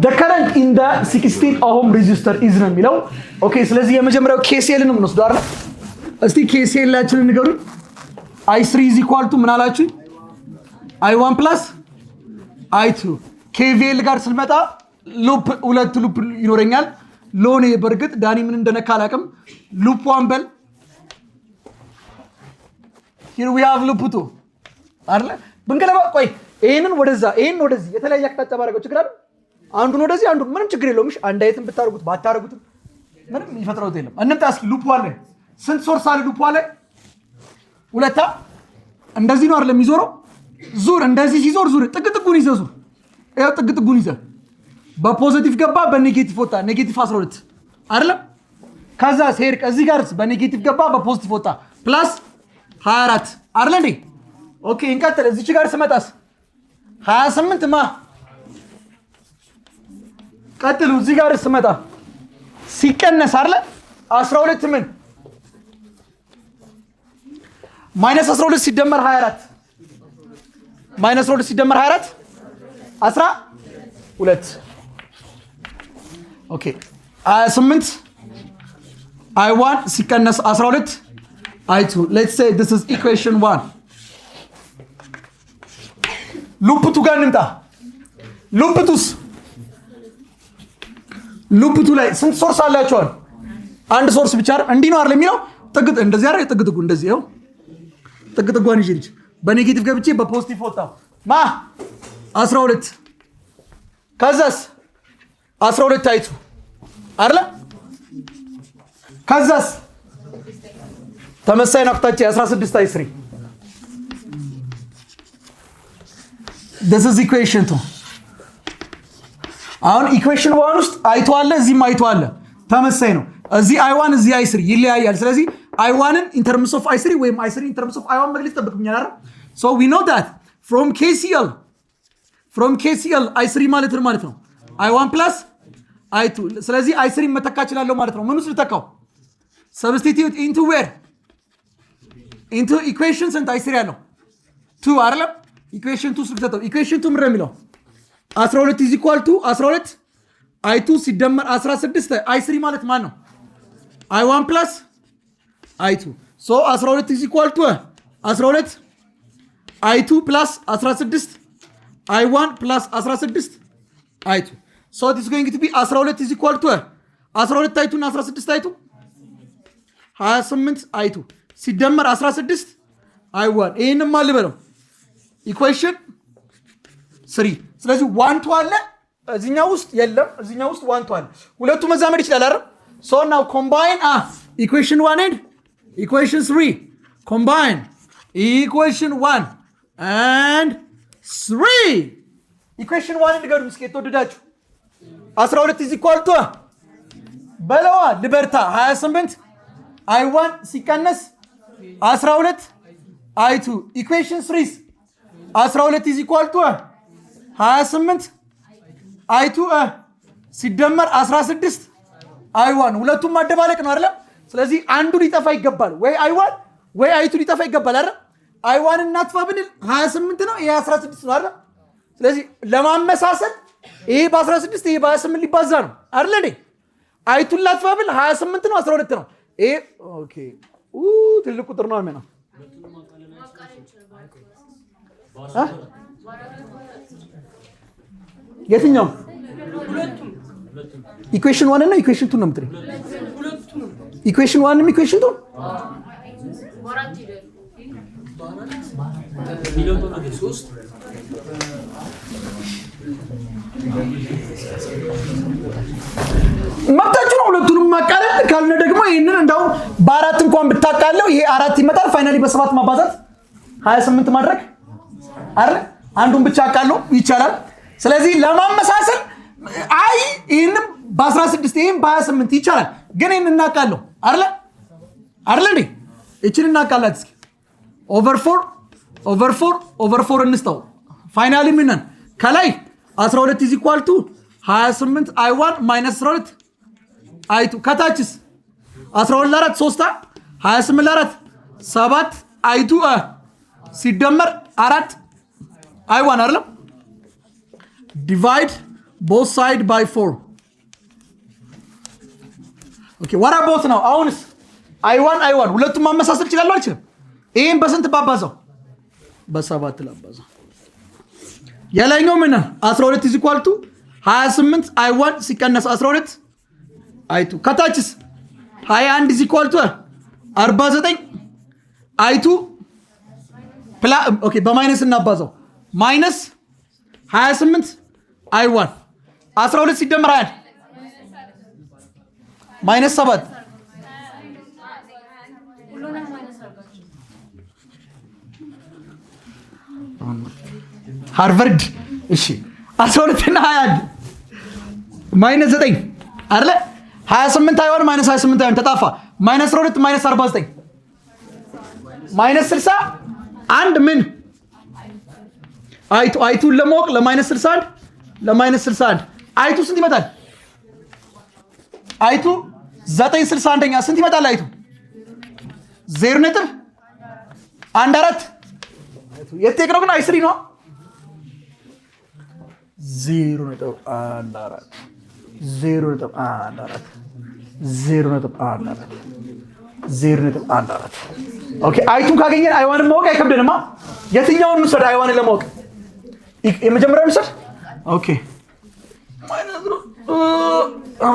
the current in the 16 ohm resistor is ነው የሚለው ኦኬ ስለዚህ የመጀመሪያው KCL ነው የምንወስደው አይደል እስቲ KCL ላችንን ንገሩ I3 is equal to ምን አላችሁ I1 plus I2 KVL ጋር ስለመጣ ሉፕ ሁለት ሉፕ ይኖረኛል ሎኔ በርግጥ ዳኒ ምን እንደነካ አላቅም ሉፕ 1 በል here we have loop 2 አይደል ብንገለባ ቆይ ይሄንን ወደዛ ይሄን ወደዚህ የተለያየ አቅጣጫ ባረጋው ችግር አይደል አንዱን ወደዚህ አንዱን ምንም ችግር የለውም እሺ አንድ አይተን ብታረጉት ባታረጉት ምንም ይፈጥረው የለም እንምጣ እስኪ ሉፕ አለ ስንት ሶርስ አለ ሉፕ አለ ሁለታ እንደዚህ ነው አይደል የሚዞረው ዙር እንደዚህ ሲዞር ዙር ጥቅጥቁን ይዘዙ ይሄው ጥቅጥቁን ይዘ በፖዚቲቭ ገባ በኔጌቲቭ ወጣ ኔጌቲቭ 12 አይደል ከዛ ሴር ከዚህ ጋርስ በኔጌቲቭ ገባ በፖዚቲቭ ወጣ ፕላስ 24 አይደል እንዴ ኦኬ እንቀጥል እዚህ ጋር ስመጣስ 28 ማ ቀጥሉ እዚህ ጋር ስመጣ ሲቀነስ አይደል 12 ምን ማይነስ 12 ሲደመር 24 ማይነስ 12 ሲደመር 24 12 ኦኬ 28 I1 ሲቀነስ 12 I2 let's say this is equation 1 ሉፕ 2 ጋር እንምጣ ሉፕ 2 ላይ ስንት ሶርስ አላችኋል አንድ ሶርስ ብቻ እንዲህ ነው አይደል የሚለው ጥግጥ እንደዚህ አይደል ጥግጥጉ እንደዚህ ነው ጥግጥጓን ይዤ ልጅ በኔጌቲቭ ገብቼ በፖዚቲቭ ወጣው ማ 12 ከዛስ 12 አይቱ አይደል ከዛስ ተመሳሳይ አቅጣጫ 16 I3 this is equation 2 አሁን equation 1 ውስጥ አይቶ አለ እዚህም አይቶ አለ ተመሳሳይ ነው እዚህ I1 እዚህ I3 ይለያያል ስለዚህ I1 in terms of I3 ወይም I3 in terms of I1 መግለጽ ተጠብቅኛል አይደል so we know that from KCL I3 ማለት ነው I1 plus I2 ስለዚህ I3 መተካ እችላለሁ ማለት ነው ምን ውስጥ ልተካው substitute into where into equations and I3 ያለው 2 አይደለም equation 2 ስለተተው equation 2 ምንድነው የሚለው 12 is equal to 12 I2 ሲደመር 16 I3 ማለት ማን ነው I1 plus I2 so 12 is equal to 12 I2 plus 16 I1 plus 16 I2 so this is going to be 12 is equal to 12 I2 እና 16 I2 28 I2 ሲደመር 16 I1 ይሄንን ማል በለው equation 3 ስለዚህ 1 አለ እዚህኛው ውስጥ የለም እዚህኛው ውስጥ 1 አለ ሁለቱ መዛመድ ይችላል አይደል so now combine equation 1 and equation 3 combine equation 1 and 3 equation 1 ንገሩኝ እስኪ ተወደዳችሁ 12 is equal to በለዋ ልበርታ 28 I1 ሲቀነስ 12 I2 equation 3 12 is equal to 28 I2 ሲደመር 16 I1 ሁለቱም ማደባለቅ ነው አይደል ስለዚህ አንዱ ሊጠፋ ይገባል ወይ I1 ወይ I2 ሊጠፋ ይገባል አይደል I1 እናጥፋ ብንል 28 ነው ይሄ 16 ነው አይደል ስለዚህ ለማመሳሰል ይሄ በ16 ይሄ በ28 ሊባዛ ነው አይደል እንዴ I2 ላጥፋ ብል 28 ነው 12 ነው ይሄ ኦኬ ትልቅ ቁጥር ነው ማለት ነው የትኛው ኢኩዌሽን 1 እና ኢኩዌሽን 2 ነው የምትለው ኢኩዌሽን 1 እና ኢኩዌሽን 2 መጣችሁ ነው ሁለቱንም ማቃለል ካልነ ደግሞ ይሄንን እንደው በአራት እንኳን ብታቃለው ይሄ አራት ይመጣል ፋይናሊ በ7 ማባዛት 28 ማድረግ አይደል አንዱን ብቻ አቃለው ይቻላል ስለዚህ ለማመሳሰል አይ ይሄንን በ16 ይሄን በ28 ይቻላል ግን ይሄን እናቃለው አይደል እንዴ እቺን እናቃላት እስኪ over 4 እንስተው ፋይናሊ ምን ነን ከላይ 12 is equal to 28 I1 minus 12 I2 ከታችስ 12 ለ4 3 28 ለ4 7 I2 ሲደመር 4 I1 አይደለም ዲቫይድ both side by 4 okay what about now አሁንስ i1 ሁለቱም ማመሳሰል ይችላል አልችልም ይሄን በስንት ባባዛው በ7 ላባዛው የላይኛው ምን 12 is equal to 28 i1 ሲቀነስ 12 i2 ከታችስ 21 is equal to 49 i2 ኦኬ በማይነስ እናባዛው ማይነስ 28 i1 12 ሲደመር 21 ማይነስ 7 ሃርቨርድ እሺ 12 እና 21 ማይነስ 9 አይደለ 28 i1 ማይነስ 28 i1 ተጣፋ ማይነስ 12 ማይነስ 49 ማይነስ 60 አንድ ምን አይቱ ለማወቅ ለማይነስ 61 ለማይነስ 61 አይቱ ስንት ይመጣል አይቱ 961ኛ ስንት ይመጣል አይቱ 0.14 የቴክኖ ግን i3 ነው 0.14 ኦኬ አይቱን ካገኘን አይዋንን ማወቅ አይከብደንማ የትኛውን እንውሰድ አይዋንን ለማወቅ የመጀመሪያውን እንውሰድ ኦኬ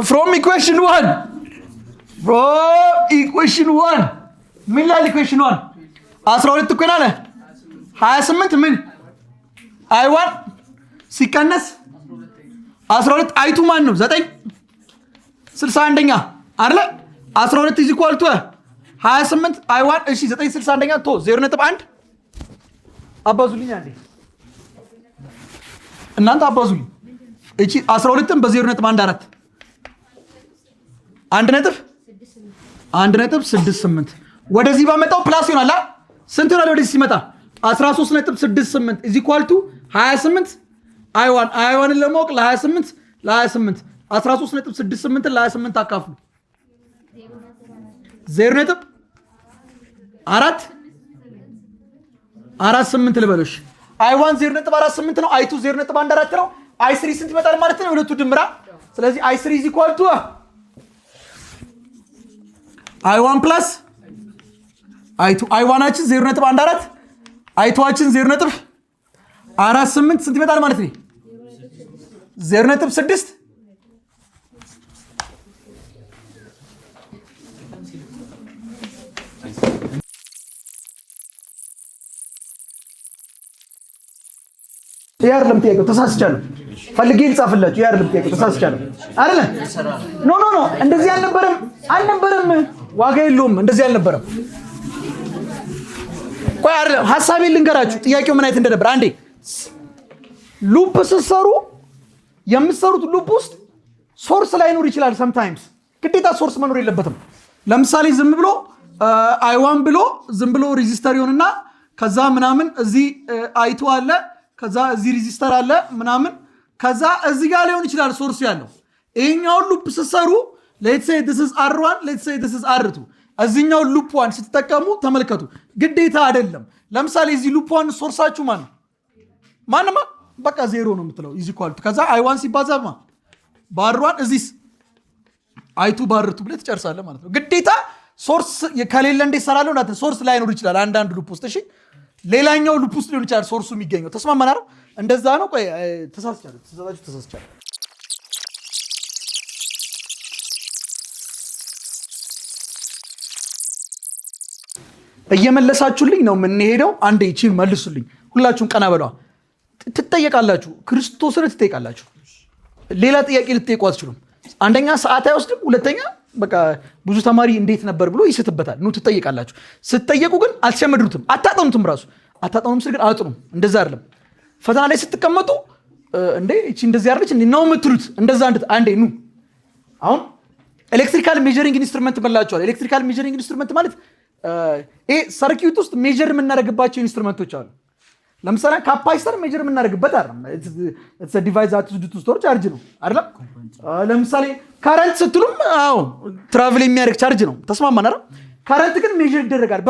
from equation 1 ምን ላይ equation 1 12 እኮ ነው 28 ምን i1 ሲቀነስ 12 አይቱ ማን ነው 9 61ኛ አይደለ 12 is equal to 28 i1 እሺ 961ኛ ቶ 0.1 አባዙልኝ አንዴ እናንተ አባዙልኝ እቺ 12ን በ0.14 1.68 ወደዚህ ባመጣው ፕላስ ይሆናል ስንት ነው ወደዚህ ሲመጣ 13.68 is equal to 28 i1 ለማወቅ ለ28 13.68 ለ28 አካፍሉ 0.48 ልበሎሽ i1 0.48 ነው i2 0.14 ነው i3 ስንት ይመጣል ማለት ነው ሁለቱ ድምራ ስለዚህ i3 is equal to i1 plus i2 i1አችን 0.14 i2አችን 0.48 ስንት ይመጣል ማለት ነው 0.6 ያርለም ጥያቄው ተሳስቻለሁ ፈልጌ ልጻፍላችሁ ያርለም ጥያቄው ተሳስቻለሁ አይደለ ኖ እንደዚህ አልነበረም ዋጋ የለውም እንደዚህ አልነበረም ቆይ አይደለም ሐሳቤን ልንገራችሁ ጥያቄው ምን አይነት እንደነበር አንዴ ሉፕ ስትሰሩ የምትሰሩት ሉፕ ውስጥ ሶርስ ላይኖር ይችላል sometimes ግዴታ ሶርስ መኖር የለበትም ለምሳሌ ዝም ብሎ i1 ብሎ ዝም ብሎ ሬዚስተር ይሆንና ከዛ ምናምን እዚህ i2 አለ ከዛ እዚህ ሬዚስተር አለ ምናምን ከዛ እዚህ ጋር ሊሆን ይችላል ሶርስ ያለው ይሄኛው ሉፕ ስትሰሩ let's say this is r1 let's say this is r2 እዚህኛው ሉፕ 1 ስትጠቀሙ ተመልከቱ ግዴታ አይደለም ለምሳሌ እዚህ ሉፕ 1 ሶርሳችሁ ማንማ በቃ 0 ነው የምትለው is equal to ከዛ i1 ሲባዛማ ባር1 እዚህስ i2 ባር2 ብለህ ትጨርሳለህ ማለት ነው ግዴታ ሶርስ ከሌለ እንደ ይሰራለው እናንተ ሶርስ ላይኖር ይችላል አንዳንድ ሉፕ ውስጥ እሺ ሌላኛው ሉፕ ውስጥ ሊሆን ይችላል ሶርሱ የሚገኘው ተስማማና ነው እንደዛ ነው ቆይ ተሳስቻለሁ እየመለሳችሁልኝ ነው የምንሄደው አንዴ እቺ መልሱልኝ ሁላችሁም ቀና በሏ ትጠየቃላችሁ ክርስቶስን ትጠየቃላችሁ ሌላ ጥያቄ ልትጠይቁ አትችሉም አንደኛ ሰዓት አይወስድም ሁለተኛ በቃ ብዙ ተማሪ እንዴት ነበር ብሎ ይስትበታል ነው ትጠየቃላችሁ ስትጠየቁ ግን አልተሸመድሩትም አታጠኑትም ራሱ አታጠኑም ስል ግን አጥኑም እንደዛ አይደለም ፈተና ላይ ስትቀመጡ እንዴ እቺ እንደዚህ አይደለች ነው የምትሉት እንደዛ አንዴ ኑ አሁን ኤሌክትሪካል ሜዠሪንግ ኢንስትሩመንት በላችኋል ኤሌክትሪካል ሜዠሪንግ ኢንስትሩመንት ማለት ሰርኪዩት ውስጥ ሜዠር የምናደርግባቸው ኢንስትሩመንቶች አሉ ለምሳሌ ካፓሲተር ሜዠር የምናደርግበት አይደለም it's a device that is used to store charge ነው አይደል ለምሳሌ ካረንት ስትሉም ትራቭል የሚያደርግ ቻርጅ ነው ተስማማን አይደል ካረንት ግን ሜዠር ይደረጋል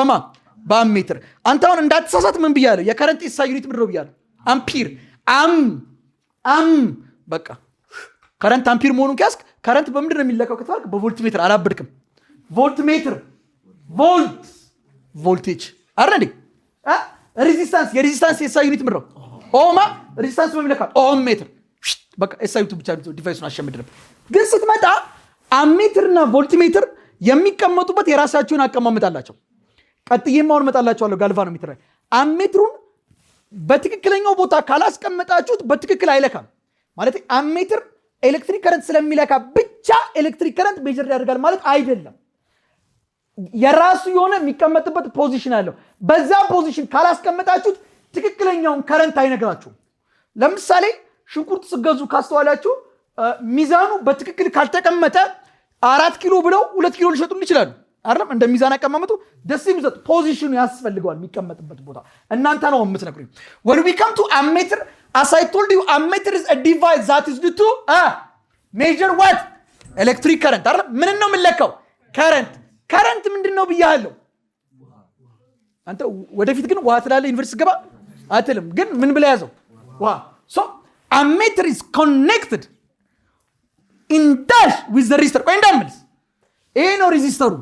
በአምሜትር አንተ አሁን እንዳትሳሳት ምን ብያለሁ የካረንት ኤስአይ ዩኒት ምንድነው ብያለሁ አምፒር አም በቃ ከረንት አምፒር መሆኑን ከያዝክ ከረንት በምንድን ነው የሚለካው ከተባልክ በቮልት ሜትር አላበድክም። ቮልት ሜትር ቮልት ቮልቴጅ አይደል እንዴ? ሬዚስታንስ የሬዚስታንስ የሳይ ዩኒት ምንድነው? ኦማ ሬዚስታንስ በሚለካው ኦም ሜትር በቃ የሳይ ዩኒት ብቻ ዲቫይሱን አሸምድረም። ግን ስትመጣ አሜትርና ቮልት ሜትር የሚቀመጡበት የራሳቸውን አቀማመጥ አላቸው። ቀጥዬም አሁን እመጣላችኋለሁ። ጋልቫኖሜትር ላይ አሜትሩን በትክክለኛው ቦታ ካላስቀመጣችሁት በትክክል አይለካም። ማለት አሜትር ኤሌክትሪክ ከረንት ስለሚለካ ብቻ ኤሌክትሪክ ከረንት ሜጀር ያደርጋል ማለት አይደለም። የራሱ የሆነ የሚቀመጥበት ፖዚሽን አለው። በዛ ፖዚሽን ካላስቀመጣችሁት ትክክለኛውን ከረንት አይነግራችሁም። ለምሳሌ ሽንኩርት ስገዙ ካስተዋላችሁ ሚዛኑ በትክክል ካልተቀመጠ 4 ኪሎ ብለው 2 ኪሎ ሊሸጡን ይችላሉ አይደለም? እንደ ሚዛን አቀማመጡ ደስ የሚሰጥ ፖዚሽኑ ያስፈልገዋል የሚቀመጥበት ቦታ። እናንተ ነው የምትነግሩኝ። when we come to ammeter, as I told you, ammeter is a device that is due to measure what? electric current አይደል? ምን ነው የምንለካው? ከረንት ምንድን ነው ብያለሁ። አንተ ወደፊት ግን ውሃ ትላለህ ዩኒቨርሲቲ ገባ አትልም። ግን ምን ብለህ ያዘው? ውሃ። so ammeter is connected in dash with the resistor። ቆይ እንዳምልስ ይሄ ነው ሬዚስተሩ።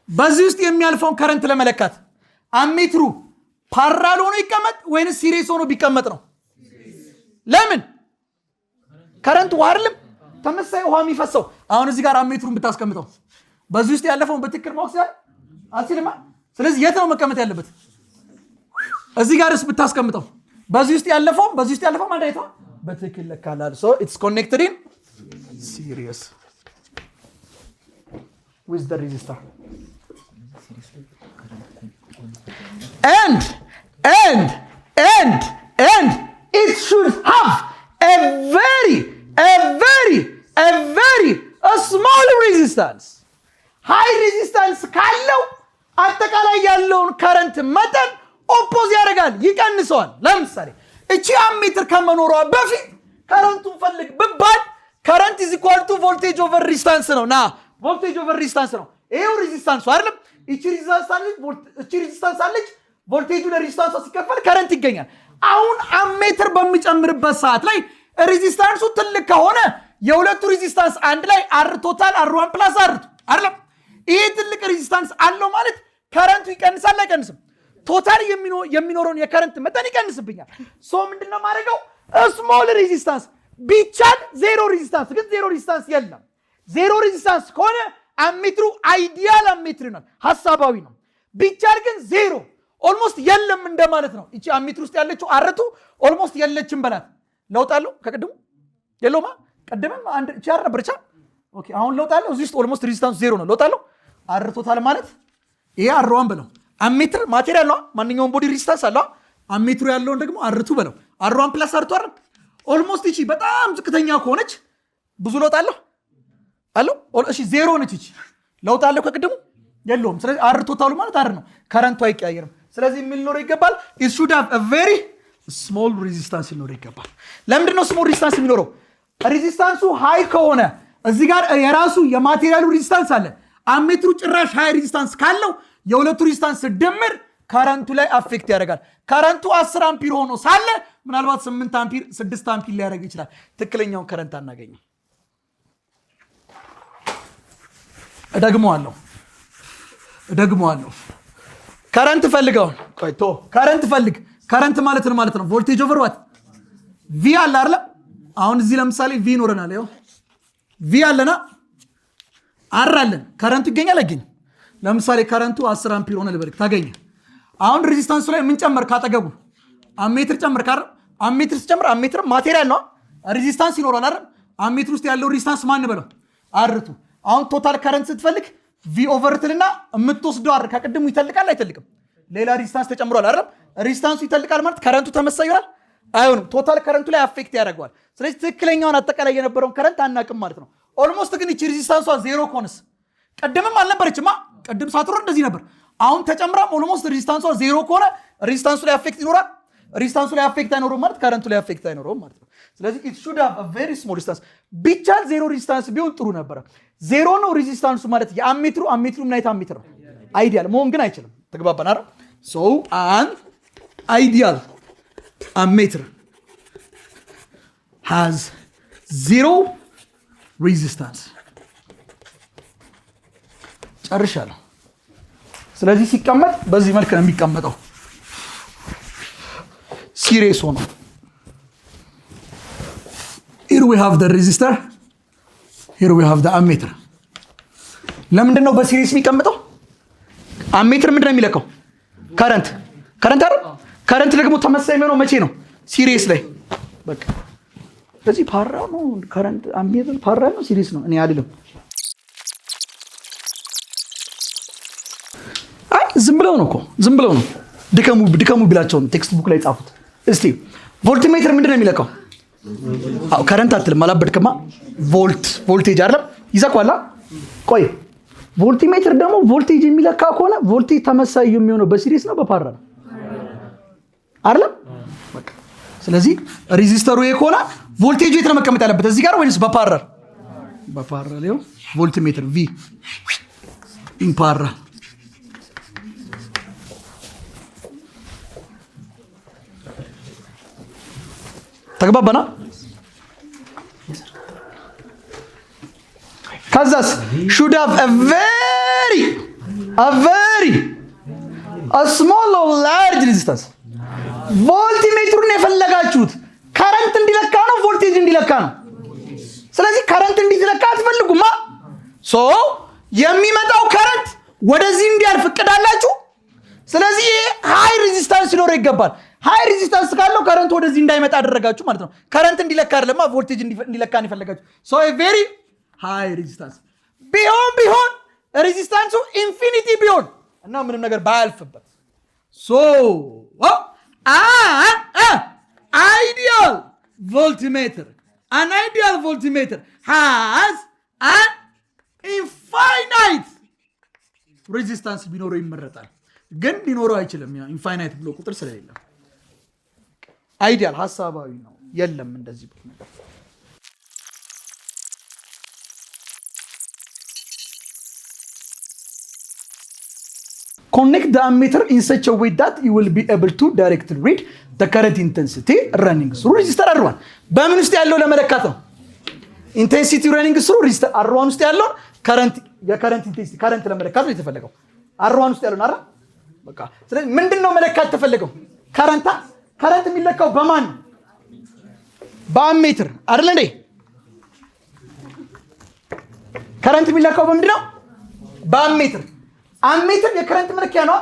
በዚህ ውስጥ የሚያልፈውን ከረንት ለመለካት አሜትሩ ፓራል ሆኖ ይቀመጥ ወይንስ ሲሪየስ ሆኖ ቢቀመጥ ነው? ለምን? ከረንት ውሃ አይደለም ተመሳሳይ ውሃ የሚፈሰው። አሁን እዚህ ጋር አሜትሩን ብታስቀምጠው በዚህ ውስጥ ያለፈውን በትክክል ማወቅ አትችልም። ስለዚህ የት ነው መቀመጥ ያለበት? እዚህ ጋርስ ብታስቀምጠው በዚህ ውስጥ ያለፈው ማለት አይተው በትክክል ለካላል። so it's connected in series with the resistor and it should have a very small resistance. high resistance ካለው አጠቃላይ ያለውን ከረንት መጠን ኦፖዝ ያደርጋል፣ ይቀንሰዋል። ለምሳሌ እቺ አሜትር ከመኖሯ በፊት ከረንቱን ፈልግ ብባል ከረንት is equal to voltage over resistance ነው። voltage over resistance ነው። ይሄው ሬዚስታንሱ አይደለም? እቺ ሬዚስታንስ አለች። ቮልቴጁ ለሬዚስታንሱ ሲከፈል ከረንት ይገኛል። አሁን አሜትር በሚጨምርበት ሰዓት ላይ ሬዚስታንሱ ትልቅ ከሆነ የሁለቱ ሬዚስታንስ አንድ ላይ አር ቶታል አር1 ፕላስ አር2 አይደለም? ይሄ ትልቅ ሬዚስታንስ አለው ማለት ከረንቱ ይቀንሳል አይቀንስም? ቶታል የሚኖረውን የከረንት መጠን ይቀንስብኛል። ሶ ምንድነው ማድረገው? ስሞል ሬዚስታንስ ቢቻል ዜሮ ሬዚስታንስ። ግን ዜሮ ሬዚስታንስ የለም። ዜሮ ሬዚስታንስ ከሆነ አሜትሩ አይዲያል አሜትር ነው፣ ሐሳባዊ ነው። ቢቻል ግን ዜሮ ኦልሞስት የለም እንደማለት ነው። እቺ አሜትር ውስጥ ያለችው አረቱ ኦልሞስት የለችም በላት። ለውጣለሁ ከቀድሙ የለውማ ቀደምም አንድ ቻር ነበርቻ። ኦኬ አሁን ለውጣለሁ። እዚህ ውስጥ ኦልሞስት ሬዚስታንስ ዜሮ ነው። ለውጣለሁ አርቶታል ማለት ይሄ አርዋን በለው። አሜትር ማቴሪያል ነው። ማንኛውም ቦዲ ሬዚስታንስ አለው። አሜትሩ ያለውን ደግሞ አርቱ በለው። አርዋን ፕላስ አርቱ አይደል? ኦልሞስት እቺ በጣም ዝቅተኛ ከሆነች ብዙ ለውጣለሁ አለው። እሺ ዜሮ ነች እቺ። ለውጣለሁ ከቀድሙ የለውም። ስለዚህ አር ቶታሉ ማለት አር ነው። ከረንቱ አይቀያየርም። ስለዚህ ምን ሊኖረው ይገባል? it should have a very small resistance ሊኖረው ይገባል። ለምንድን ነው small resistance የሚኖረው? ሬዚስታንሱ ሃይ ከሆነ እዚህ ጋር የራሱ የማቴሪያሉ ሬዚስታንስ አለ። አሜትሩ ጭራሽ ሃይ ሬዚስታንስ ካለው የሁለቱ ሬዚስታንስ ድምር ከረንቱ ላይ አፌክት ያደርጋል። ከረንቱ 10 አምፒር ሆኖ ሳለ ምናልባት 8 አምፒር 6 አምፒር ሊያደርግ ይችላል። ትክክለኛውን ከረንት አናገኝም። እደግመዋለሁ ከረንት ፈልገው ቆይቶ ከረንት ፈልግ። ከረንት ማለት ነው ማለት ነው ቮልቴጅ ኦቨር ዋት ቪ አለ አይደል? አሁን እዚህ ለምሳሌ ቪ ይኖረናል። ይኸው ቪ አለና አር አለን። ከረንቱ ይገኛል አይገኝም? ለምሳሌ ከረንቱ 10 አምፒር ሆነ ልበልክ ታገኘ። አሁን ሬዚስታንሱ ላይ ምን ጨመር? ካጠገቡ አሜትር ጨመር። አሜትር ሲጨምር አሜትር ማቴሪያል ነው፣ ሬዚስታንስ ይኖራል አይደል? አሜትር ውስጥ ያለው ሬዚስታንስ ማን በለው? አርቱ። አሁን ቶታል ከረንት ስትፈልግ ቪ ኦቨር ትልና የምትወስደው አር ከቅድሙ ይተልቃል አይተልቅም? ሌላ ሬዚስታንስ ተጨምሯል አይደል? ሬዚስታንሱ ይተልቃል ማለት ከረንቱ ተመሳሳይ ይሆናል አይሆንም? ቶታል ከረንቱ ላይ አፌክት ያደርገዋል። ስለዚህ ትክክለኛውን አጠቃላይ የነበረውን ከረንት አናቅም ማለት ነው። ኦልሞስት ግን እቺ ሬዚስታንሷ ዜሮ ኮንስ ቀደምም አልነበረችማ። ቀደም ሳትሮር እንደዚህ ነበር። አሁን ተጨምራም ኦልሞስት ሬዚስታንሷ ዜሮ ከሆነ ሬዚስታንሱ ላይ አፌክት ይኖራል። ሬዚስታንሱ ላይ አፌክት አይኖርም ማለት ከረንቱ ላይ አፌክት አይኖርም ማለት ነው። ስለዚህ it should have a very small resistance። ቢቻል ዜሮ ሬዚስታንስ ቢሆን ጥሩ ነበረ። ዜሮ ነው ሬዚስታንሱ ማለት የአሜትሩ ምን አይነት አሜትር ነው? አይዲያል መሆን ግን አይችልም። ተግባባን አይደል? so an ideal ammeter has ዜሮ ሬዚስታንስ። ጨርሻለሁ። ስለዚህ ሲቀመጥ በዚህ መልክ ነው የሚቀመጠው፣ ሲሪየስ ሆኖ። here we have the resistor, here we have the ammeter። ለምንድን ነው በሲሪየስ የሚቀመጠው? አሜትር ምንድን ነው የሚለካው? ከረንት አይደል? ከረንት ደግሞ ተመሳሳይ የሚሆነው መቼ ነው? ሲሪየስ ላይ። በቃ ስለዚህ ፓራ ነው ከረንት፣ አሜትር ፓራ ነው ሲሪየስ ነው። እኔ አይደለም ዝም ብለው ነው እኮ ዝም ብለው ነው ድከሙ ቢላቸው ነው ቴክስት ቡክ ላይ ጻፉት። እስቲ ቮልትሜትር ምንድን ነው የሚለካው? ከረንት አትልም አላበድክማ። ቮልቴጅ አይደለም ይዘኳላ። ቆይ ቮልትሜትር ደግሞ ቮልቴጅ የሚለካ ከሆነ ቮልቴጅ ተመሳሳይ የሚሆነው በሲሪየስ ነው በፓራ ነው አይደለም? በቃ ስለዚህ ሬዚስተሩ ይሄ ከሆነ ቮልቴጁ የት ነው መቀመጥ ያለበት? እዚህ ጋር ወይስ በፓራ? በፓራ ላይ ቮልትሜትር ቪ ኢን ፓራ። ተግባባና? ከዛስ should have a very small or large resistance። ቮልትሜትሩን የፈለጋችሁት ከረንት እንዲለካ ነው ቮልቴጅ እንዲለካ ነው? ስለዚህ ከረንት እንዲለካ አትፈልጉማ። ሶ የሚመጣው ከረንት ወደዚህ እንዲያልፍ እቅዳላችሁ። ስለዚህ ሃይ ሬዚስታንስ ሊኖረው ይገባል። ሃይ ሬዚስታንስ ካለው ከረንት ወደዚህ እንዳይመጣ አደረጋችሁ ማለት ነው። ከረንት እንዲለካ አይደለም ቮልቴጅ እንዲለካ ነው የፈለጋችሁ። ሶ ቬሪ ሃይ ሬዚስታንስ ቢሆን ሬዚስታንሱ ኢንፊኒቲ ቢሆን እና ምንም ነገር ባያልፍበት። ሶ ideal voltmeter, an ideal voltmeter has an infinite resistance ቢኖረው ይመረጣል። ግን ሊኖረው አይችልም ኢንፋይናይት ብሎ ቁጥር ስለሌለ። አይዲያል ሐሳባዊ ነው። የለም እንደዚህ ብሎ ነገር። Connect the ammeter in such a way that you will be able to directly read the current intensity running through resistor R1። በምን ውስጥ ያለው ለመለካት ነው? intensity running through resistor R1 ውስጥ ያለው የከረንት ኢንቴንሲቲ ከረንት ለመለካት ነው የተፈለገው። R1 ውስጥ ያለው አይደል? በቃ ስለዚህ ምንድነው መለካት ተፈለገው? ከረንት የሚለካው በማን? በአሜትር አይደል እንዴ? ከረንት የሚለካው በምንድነው? በአሜትር። አሜትር የከረንት መለኪያ ነው።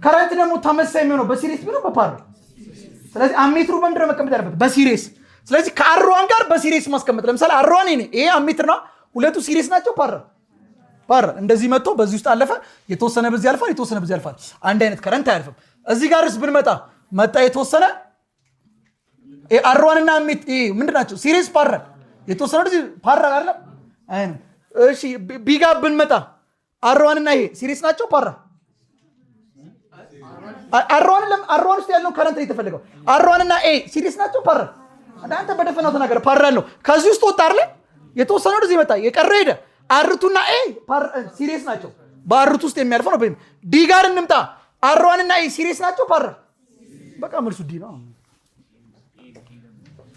ከረንት ደግሞ ተመሳሳይ የሚሆነው በሲሪየስ ቢሆን በፓራ። ስለዚህ አሜትሩ በምንድነው መቀመጥ ያለበት? በሲሪየስ። ስለዚህ ከአርዋን ጋር በሲሪየስ ማስቀመጥ። ለምሳሌ አርዋን ይሄ አሜትር ነው። ሁለቱ ሲሪየስ ናቸው። ፓራ እንደዚህ መጥቶ በዚህ ውስጥ አለፈ። የተወሰነ በዚህ ያልፋል፣ የተወሰነ በዚህ ያልፋል። አንድ አይነት ከረንት አያልፍም። እዚህ ጋርስ ብንመጣ የተወሰነ አርዋን እና አሜት ምንድናቸው? ሲሪየስ ፓራ። የተወሰነ ወደዚህ ፓራ አይደለም አይደል? እሺ ቢጋ ብንመጣ አርዋን እና ይሄ ሲሪየስ ናቸው ፓራ? አርዋን ውስጥ ያለው ከረንት ነው የተፈለገው። አርዋን እና ሲሪየስ ናቸው ፓራ? አንተ በደፈናው ተናገረ። ፓራ ያለው ከዚህ ውስጥ ወጣ አይደል? የተወሰነ ወደዚህ መጣ፣ የቀረ ሄደ። አርቱና ሲሪየስ ናቸው። በአርቱ ውስጥ የሚያልፈው ነው። ዲ ጋር እንምጣ። አርዋን እና ሲሪየስ ናቸው ፓራ? በቃ መልሱ ዲ ነው።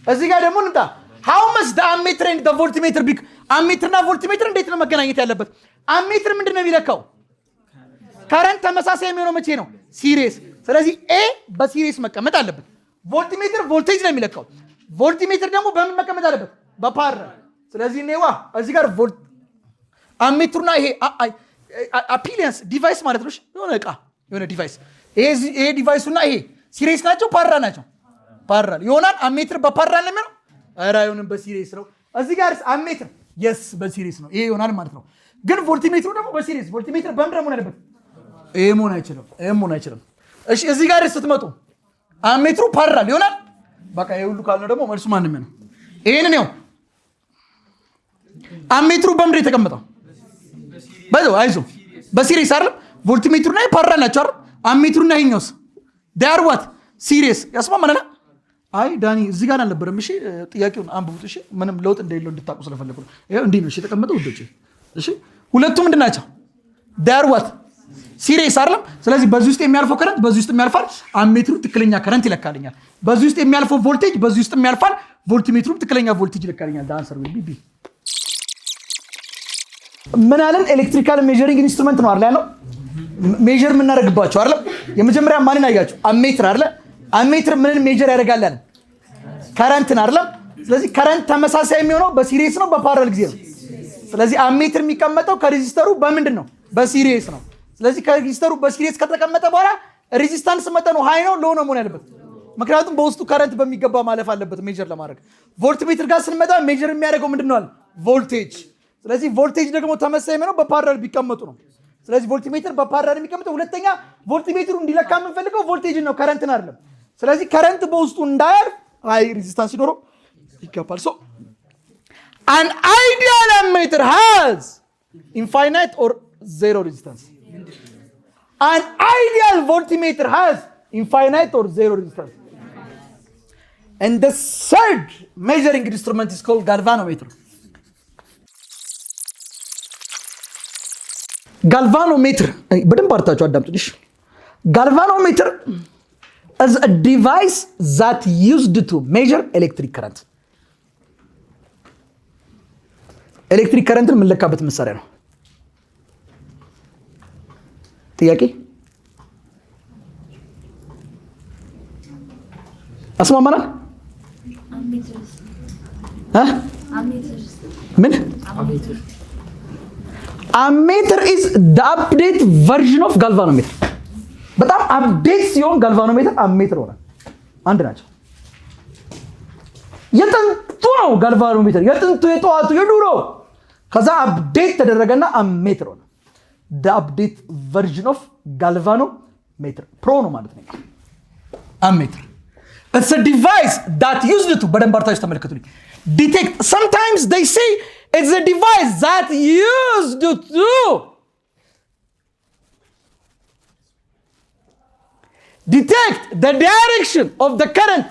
እዚህ ጋር ደግሞ እንምጣ። how much the ammeter and the voltmeter አሜትርና ቮልትሜትር እንዴት ነው መገናኘት ያለበት? አሜትር ምንድነው የሚለካው? ከረንት ተመሳሳይ የሚሆነው መቼ ነው? ሲሪየስ። ስለዚህ በሲሪየስ መቀመጥ አለበት። ቮልትሜትር ቮልቴጅ ነው የሚለካው። ቮልትሜትር ደግሞ በምን መቀመጥ አለበት? በፓራ። ስለዚህ እኔዋ እዚህ ጋር አሜትሩና ይሄ አፒሊያንስ ዲቫይስ ማለት ነው። የሆነ እቃ የሆነ ዲቫይስ ይሄ ዲቫይሱና ይሄ ሲሪየስ ናቸው ፓራ ናቸው? ፓራ ይሆናል። አሜትር በፓራ ነው የሚሆነው? ኧረ አይሆንም፣ በሲሪየስ ነው። እዚህ ጋር አሜትር የስ በሲሪየስ ነው። ይሄ ይሆናል ማለት ነው። ግን ቮልትሜትሩ ደግሞ በሲሪየስ። ቮልትሜትር በምን ደግሞ ያለበት? ይሄ መሆን አይችልም። እሺ እዚህ ጋር ስትመጡ አሜትሩ ፓራል ይሆናል። በቃ ይሄ ሁሉ ካልነው ደግሞ መልሱ ማንም ነው። ይሄንን ነው አሜትሩ በምንድን የተቀመጠው? በሲሪየስ አይደል? ቮልትሜትሩና ፓራል ናቸው አይደል? አሜትሩና ይሄኛውስ ዳር ዋት ሲሪየስ ያስማማናል። አይ ዳኒ እዚህ ጋር አልነበረም። እሺ ጥያቄውን አንብቡት። እሺ ምንም ለውጥ እንደሌለው እንድታውቁ ስለፈለኩ ነው። ይሄ እንዲህ ነው። እሺ የተቀመጠው ውዶች። እሺ ሁለቱም ምንድን ናቸው? ዳር ዋት ሲሪየስ አይደለም? ስለዚህ በዚህ ውስጥ የሚያልፈው ከረንት በዚህ ውስጥ የሚያልፋል። አሜትሩ ትክክለኛ ከረንት ይለካልኛል። በዚህ ውስጥ የሚያልፈው ቮልቴጅ በዚህ ውስጥ የሚያልፋል። ቮልትሜትሩም ትክክለኛ ቮልቴጅ ይለካልኛል። the answer will be B። ምን አለን? ኤሌክትሪካል ሜዠሪንግ ኢንስትሩመንት ነው አይደል ያለው? ሜዠር የምናደርግባቸው አይደል? የመጀመሪያ ማንን አያችሁ? አሜትር አይደል? አሜትር ምንን ሜዠር ያደርጋል አለን? ከረንትን አይደል? ስለዚህ ከረንት ተመሳሳይ የሚሆነው በሲሪየስ ነው በፓራለል ጊዜ ነው። ስለዚህ አሜትር የሚቀመጠው ከሬዚስተሩ በምንድን ነው? በሲሪየስ ነው። ስለዚህ ከሬዚስተሩ በሲሪየስ ከተቀመጠ በኋላ ሬዚስታንስ መጠኑ ሃይ ነው ሎ ነው መሆን ያለበት። ምክንያቱም በውስጡ ከረንት በሚገባ ማለፍ አለበት ሜጀር ለማድረግ። ቮልትሜትር ጋር ስንመጣ ሜጀር የሚያደርገው ምንድን ነው? ቮልቴጅ። ስለዚህ ቮልቴጅ ደግሞ ተመሳሳይ የሚሆነው በፓራለል ቢቀመጡ ነው። ስለዚህ ቮልትሜትር በፓራለል የሚቀመጠው። ሁለተኛ ቮልትሜትሩ እንዲለካ የምንፈልገው ቮልቴጅን ነው ከረንትን አይደለም። ስለዚህ ከረንት በውስጡ እንዳያልፍ ሃይ ሬዚስታንስ ሲኖረው ይገባል። ሶ an ideal ammeter has infinite or zero resistance. An ideal voltmeter has infinite or zero resistance. And the third measuring instrument is called galvanometer. Galvanometer, በደንብ አርታችሁ አዳምጡኝ። Galvanometer is a device that used to measure electric current. ኤሌክትሪክ ከረንትን የምንለካበት መሳሪያ ነው። ጥያቄ አስማማናል? ምን አሜትር is the update version of galvanometer። በጣም አፕዴት ሲሆን ጋልቫኖሜትር አሜትር ሆነ። አንድ ናቸው። የጥንቱ ነው ጋልቫኖሜትር፣ የጥንቱ የጠዋቱ የዱሮ። ከዛ አፕዴት ተደረገና አሜትር ሆነ። the update version of galvanometer ፕሮ ነው ማለት ነው። አሜትር it's a device that used to በደንብ አርታችሁ ተመልከቱልኝ detect. sometimes they say it's a device that used to detect the direction of the current.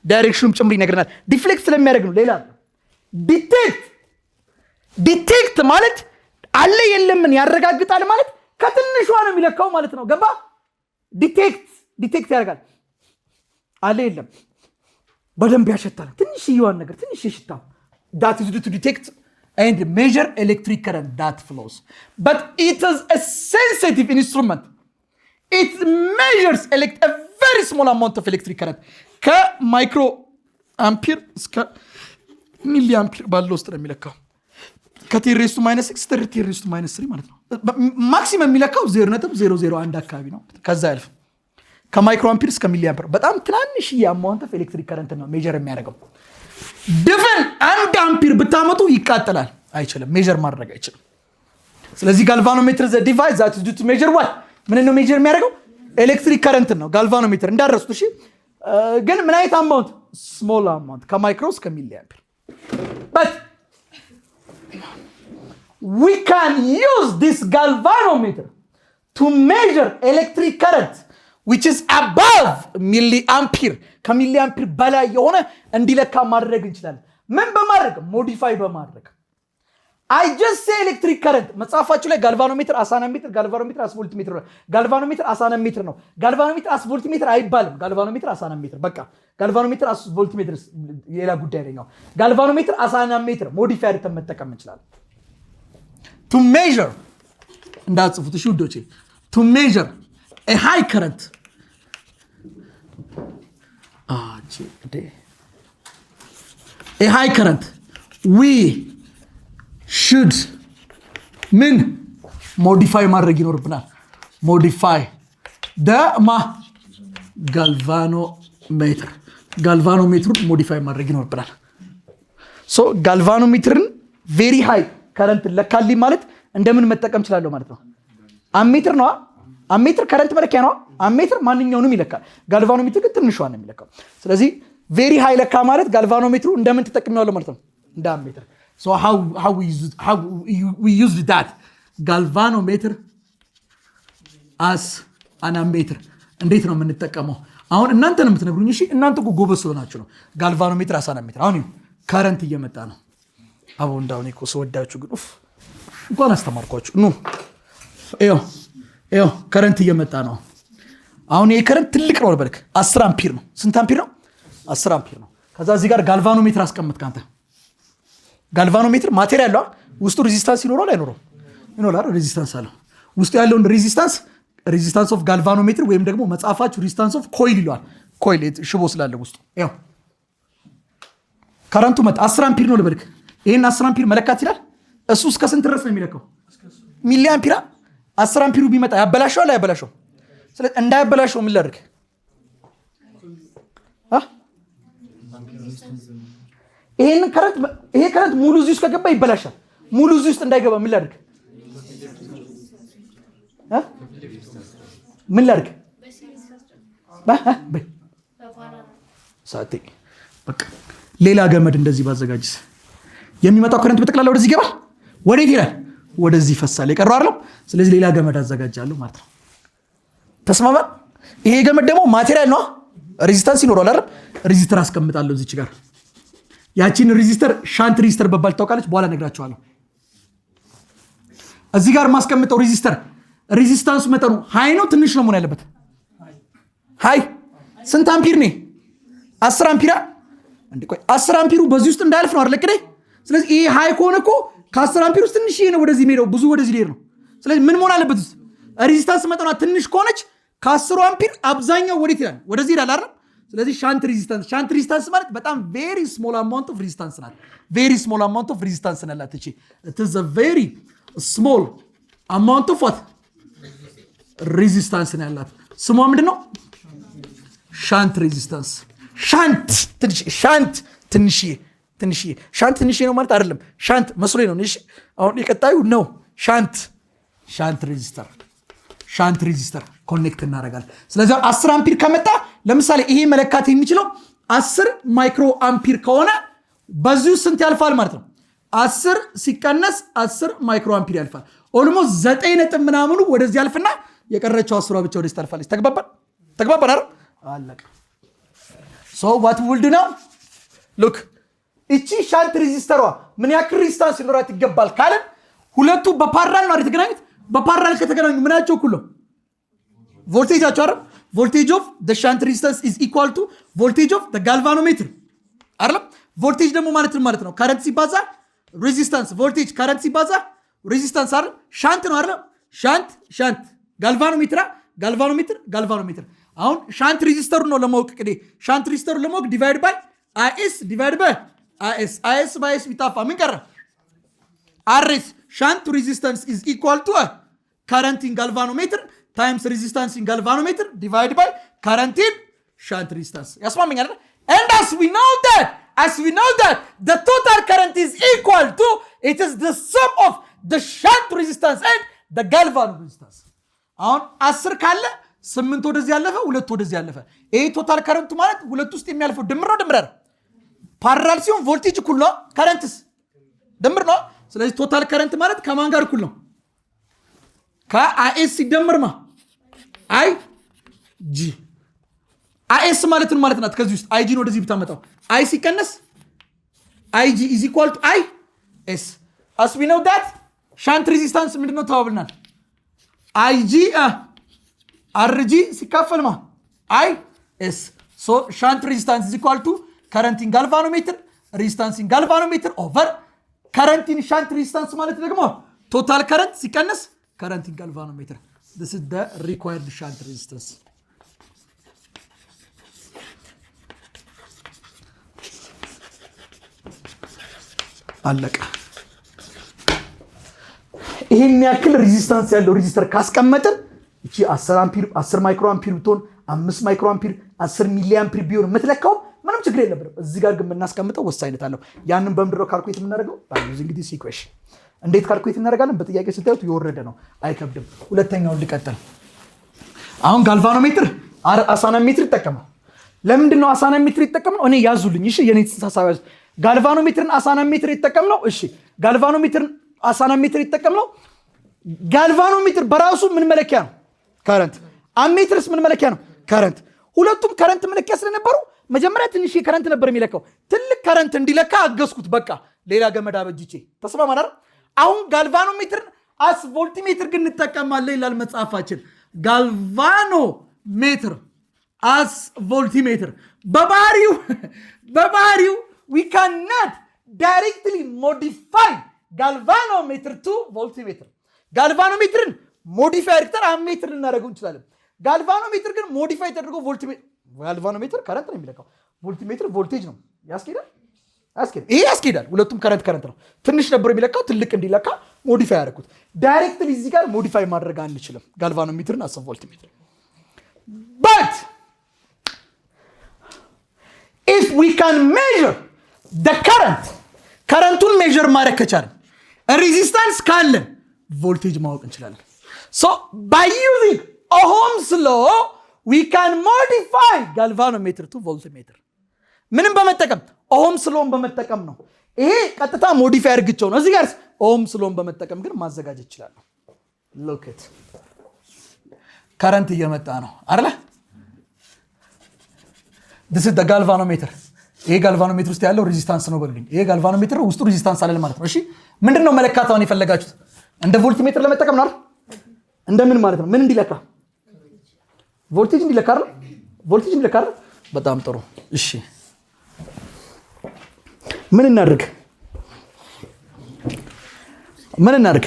ዳይሬክሽኑም ጭምር ይነግረናል። ዲፍሌክት ስለሚያደርግ ነው፣ ሌላ ዲቴክት ማለት አለ የለምን ያረጋግጣል ማለት ከትንሿ ነው የሚለካው ማለት ነው። ገባ? ዲቴክት ያደርጋል። አለ የለም በደንብ ያሸታል። ትንሽዬዋን ነገር ትንሽ ሽታ that is to detect and measure electric current that flows, but it is a sensitive instrument. It measures a very small amount of electric current. ከማይክሮ አምፒር እስከ ሚሊ አምፒር ባለው ውስጥ ነው የሚለካው። ከቴሬስቱ -6 ቴሬስቱ -3 ማለት ነው። ማክሲመም የሚለካው 0.001 አካባቢ ነው። ከዛ ያልፍ ከማይክሮ አምፒር እስከ ሚሊ አምፒር በጣም ትናንሽ አማውንት ኦፍ ኤሌክትሪክ ከረንት ነው ሜጀር የሚያደርገው። ድፍን 1 አምፒር ብታመጡ ይቃጠላል፣ አይችልም፣ ሜጀር ማድረግ አይችልም። ስለዚህ ጋልቫኖሜትር ዘ ዲቫይስ ዛት ኢዝ ዱ ቱ ሜጀር ዋት ምን ነው ሜጀር የሚያደርገው? ኤሌክትሪክ ከረንት ነው ጋልቫኖሜትር እንዳረሱት። እሺ ግን ምን አይነት አማውንት? ስሞል አማውንት ከማይክሮ እስከ ሚሊ አምፒር። but we can use this galvanometer to measure electric current which is above milli ampere. ከሚሊ አምፒር በላይ የሆነ እንዲለካ ማድረግ እንችላለን። ምን በማድረግ? ሞዲፋይ በማድረግ። I just say electric current መጽሐፋችሁ ላይ ጋልቫኖሜትር አሳናሜትር፣ ጋልቫኖሜትር አስቮልትሜትር ነው። ጋልቫኖሜትር አሳናሜትር ነው። ጋልቫኖሜትር አስቮልትሜትር አይባልም። ጋልቫኖሜትር አሳናሜትር በቃ። ጋልቫኖሜትር አስቮልትሜትር ሌላ ጉዳይ ነው። ጋልቫኖሜትር አሳናሜትር ሞዲፋይ አድርገን መጠቀም እንችላለን። to measure እንዳጽፉት እሺ ውዶቼ፣ to measure a high current a high current we should ምን ሞዲፋይ ማድረግ ይኖርብናል። ሞዲፋይ ጋልቫኖሜትሩን ሞዲፋይ ማድረግ ይኖርብናል። ሶ ጋልቫኖሜትርን ቬሪ ሃይ ከረንት ለካልኝ ማለት እንደምን መጠቀም እችላለሁ ማለት ነው። አሜትር ነው። አሜትር ከረንት መለኪያ ነው። አሜትር ማንኛውንም ይለካል። ጋልቫኖሜትር ግን ትንሿን ነው የሚለካው። ስለዚህ ቬሪ ሃይ ለካ ማለት ጋልቫኖሜትሩ እንደምን ተጠቅሜዋለሁ ማለት ነው፣ እንደ አሜትር። So how we used that galvanometer as an ammeter እንዴት ነው የምንጠቀመው? አሁን እናንተ ነው የምትነግሩኝ። እሺ እናንተ እኮ ጎበዝ ስለሆናችሁ ነው። ጋልቫኖሜትር as an ammeter። አሁን ከረንት እየመጣ ነው። አቦ እንዳው እኮ ሰወዳችሁ ግን እንኳን አስተማርኳችሁ። ይሄ ከረንት እየመጣ ነው። አሁን ይሄ ከረንት ትልቅ ነው ልበልክ፣ 10 አምፒር ነው። ስንት አምፒር ነው? 10 አምፒር ነው። ከዛ እዚህ ጋር ጋልቫኖሜትር አስቀምጥ ካንተ ጋልቫኖሜትር ማቴሪያል ነው ውስጡ ሬዚስታንስ ይኖራል አይኖርም ይኖራል ሬዚስታንስ አለው ውስጡ ያለውን ሬዚስታንስ ኦፍ ጋልቫኖሜትር ወይም ደግሞ መጽሐፋችሁ ሬዚስታንስ ኦፍ ኮይል ይለዋል ኮይል ሽቦ ስላለ ውስጡ ያው ከረንቱ መጣ 10 አምፒር ነው ልበልክ ይሄን 10 አምፒር መለካት ይላል እሱ እስከ ስንት ድረስ ነው የሚለካው ሚሊ አምፒር 10 አምፒሩ ቢመጣ ያበላሸው ላይ ያበላሸው ስለዚህ እንዳያበላሸው ምን ላድርግ ይሄ ከረንት ሙሉ እዚህ ውስጥ ከገባ ይበላሻል ሙሉ እዚህ ውስጥ እንዳይገባ ምን ላድርግ ምን ላድርግ ሳቴ በቃ ሌላ ገመድ እንደዚህ ባዘጋጅስ የሚመጣው ከረንት በጠቅላላ ወደዚህ ይገባል ወዴት ይላል ወደዚህ ይፈሳል የቀረው አይደል ስለዚህ ሌላ ገመድ አዘጋጃለሁ ማለት ነው ተስማማን ይሄ ገመድ ደግሞ ማቴሪያል ነው ሬዚስታንስ ይኖረዋል አይደል ሬዚስተር አስቀምጣለሁ እዚች ጋር ያቺን ሬዚስተር ሻንት ሬዚስተር በባል ታውቃለች በኋላ ነግራችኋለሁ እዚህ ጋር ማስቀምጠው ሬዚስታንሱ መጠኑ ሃይ ነው ትንሽ ነው መሆን ያለበት ሃይ ስንት አምፒር ነው 10 አምፒር እንዴ ቆይ 10 አምፒሩ በዚህ ውስጥ እንዳያልፍ ነው አይደል ስለዚህ ይሄ ሃይ ከሆነ እኮ ከ10 አምፒር ውስጥ ትንሽ ነው ወደዚህ ሄደው ብዙ ወደዚህ ሄድ ነው ስለዚህ ምን መሆን አለበት ሬዚስታንስ መጠኗ ትንሽ ከሆነች ከ10 አምፒር አብዛኛው ወዴት ይላል ወደዚህ ይላል አይደል ስለዚህ ሻንት ሬዚስታንስ ማለት በጣም very small amount of resistance ናት very small amount of resistance ናት እቺ it is a very small amount of what resistance ናት ስሟ ምንድነው ሻንት ሬዚስታንስ ሻንት ትንሽዬ ነው ማለት አይደለም ሻንት መስሎኝ ነው እሺ አሁን የቀጣዩ ነው ሻንት ሬዚስተር ኮኔክት እናደርጋለን ስለዚህ 10 አምፒር ከመጣ ለምሳሌ ይሄ መለካት የሚችለው 10 ማይክሮ አምፒር ከሆነ በዚሁ ስንት ያልፋል ማለት ነው 10 ሲቀነስ 10 ማይክሮ አምፒር ያልፋል ኦልሞስት 9 ነጥብ ምናምኑ ወደዚህ ያልፍና የቀረችው 10 ብቻ ወደዚህ ታልፋለች ተግባባን አይደል አለቀ so what we will do now look እቺ ሻንት ሬዚስተሯ ምን ያክል ሬዚስታንስ ሊኖራት ይገባል ካለ ሁለቱ በፓራል ነው የተገናኙት በፓራል ከተገናኙ ምናቸው እኩል ነው ቮልቴጃቸው አይደል voltage of the shunt resistance is equal to voltage of the galvanometer አይደል ቮልቴጅ ደግሞ ማለት ነው ከረንት ሲባዛ ሬዚስታንስ ቮልቴጅ ከረንት ሲባዛ ሬዚስታንስ አይደል ሻንት ነው አይደል ሻንት ጋልቫኖሜትር አሁን ሻንት ሬዚስተሩ ነው ለማወቅ ቅዴ ሻንት ሬዚስተሩ ለማወቅ ዲቫይድ ባይ IS by S ቢጣፋ ምን ቀረ RS shunt resistance is equal to current in galvanometer times resistance in galvanometer divided by current in shunt resistance ያስማማኛል and as we know that the total current is equal to it is the sum of the shunt resistance and the galvanometer resistance አሁን 10 ካለ 8 ወደዚህ ያለፈ 2 ወደዚህ ያለፈ ይሄ ቶታል ከረንቱ ማለት ሁለት ውስጥ የሚያልፈው ድምር ነው ፓራል ሲሆን ቮልቴጅ እኩል ነው ከረንትስ ድምር ነው ስለዚህ ቶታል ከረንት ማለት ከማን ጋር እኩል ነው ከአይኤስ ሲደመር IG አይኤስ ማለት ምን ማለት ናት ከዚህ ውስጥ IG ነው ወደዚህ ብታመጣው አይ ሲቀነስ IG is equal to IS as we know that shunt resistance ምንድነው ተባብልናል IG RG ሲካፈል IS so shunt resistance is equal to current in galvanometer resistance in galvanometer over current in shunt resistance ማለት ደግሞ total current ሲቀነስ current in galvanometer this is the required shunt resistance አለቀ ይሄን ያክል ሬዚስታንስ ያለው ሬዚስተር ካስቀመጥን እቺ 10 አምፒር 10 ማይክሮ አምፒር ብትሆን 5 ማይክሮ አምፒር 10 ሚሊ አምፒር ቢሆን የምትለካው ምንም ችግር የለብንም እዚህ ጋር ግን እናስቀምጠው ወሳኝነት አለው ያንን በምድሮ ካልኩሌት የምናደርገው ባይዩዝ እንግዲህ ኢኩዌሽን እንዴት ካልኩሌት እናደርጋለን በጥያቄ ስታዩት የወረደ ነው አይከብድም ሁለተኛውን ልቀጥል አሁን ጋልቫኖሜትር አሳናሜትር ይጠቀማል ለምንድን ነው አሳናሜትር ይጠቀማል እኔ ያዙልኝ እሺ የኔ ተሳሳቢ ጋልቫኖሜትርን አሳናሜትር ይጠቀማል እሺ ጋልቫኖሜትርን አሳናሜትር ይጠቀማል ጋልቫኖሜትር በራሱ ምን መለኪያ ነው ከረንት አሜትርስ ምን መለኪያ ነው ከረንት ሁለቱም ከረንት መለኪያ ስለነበሩ መጀመሪያ ትንሽ ከረንት ነበር የሚለካው ትልቅ ከረንት እንዲለካ አገዝኩት በቃ ሌላ ገመድ አበጅቼ ተስማማን አይደል አሁን ጋልቫኖሜትርን አስ ቮልትሜትር ግን እንጠቀማለን ይላል መጽሐፋችን ጋልቫኖሜትር as voltmeter. በባህሪው we cannot directly modify galvanometer to voltmeter. ጋልቫኖሜትርን ሞዲፋይ አድርገን አሜትር ልናደርገው እንችላለን። ጋልቫኖሜትር ግን ሞዲፋይ ተደርጎ ቮልትሜትር ጋልቫኖሜትር ከረንት ነው የሚለካው። ቮልትሜትር ቮልቴጅ ነው። ያስኬዳል? ይሄ ያስኬዳል። ሁለቱም ከረንት ነው። ትንሽ ነበር የሚለካው፣ ትልቅ እንዲለካ ሞዲፋይ ያደረኩት። ዳይሬክትሊ እዚህ ጋር ሞዲፋይ ማድረግ አንችልም ጋልቫኖሜትርን አሰብ ቮልትሜትር። but if we can measure the ከረንቱን ሜዥር ማድረግ ከቻለን ሬዚስታንስ ካለን ቮልቴጅ ማወቅ እንችላለን። so by using Ohm's law we can modify galvanometer to voltmeter. ምንም በመጠቀም Ohm's law በመጠቀም ነው። ይሄ ቀጥታ ሞዲፋይ አድርግቸው ነው። እዚህ ጋር Ohm's law በመጠቀም ግን ማዘጋጀት ይችላል። look at ከረንት እየመጣ ነው አይደል? this is the galvanometer. ይሄ ጋልቫኖሜትር ውስጥ ያለው ሬዚስታንስ ነው በሉኝ። ይሄ ጋልቫኖሜትር ውስጡ ሬዚስታንስ አለ ማለት ነው። እሺ ምንድነው መለካታውን የፈለጋችሁት? እንደ ቮልትሜትር ለመጠቀም ነው አይደል? እንደምን ማለት ነው? ምን እንዲለካ? ቮልቴጅ እንዲለካ አይደል? ቮልቴጅ እንዲለካ አይደል? በጣም ጥሩ። እሺ ምን እናድርግ? ምን እናድርግ?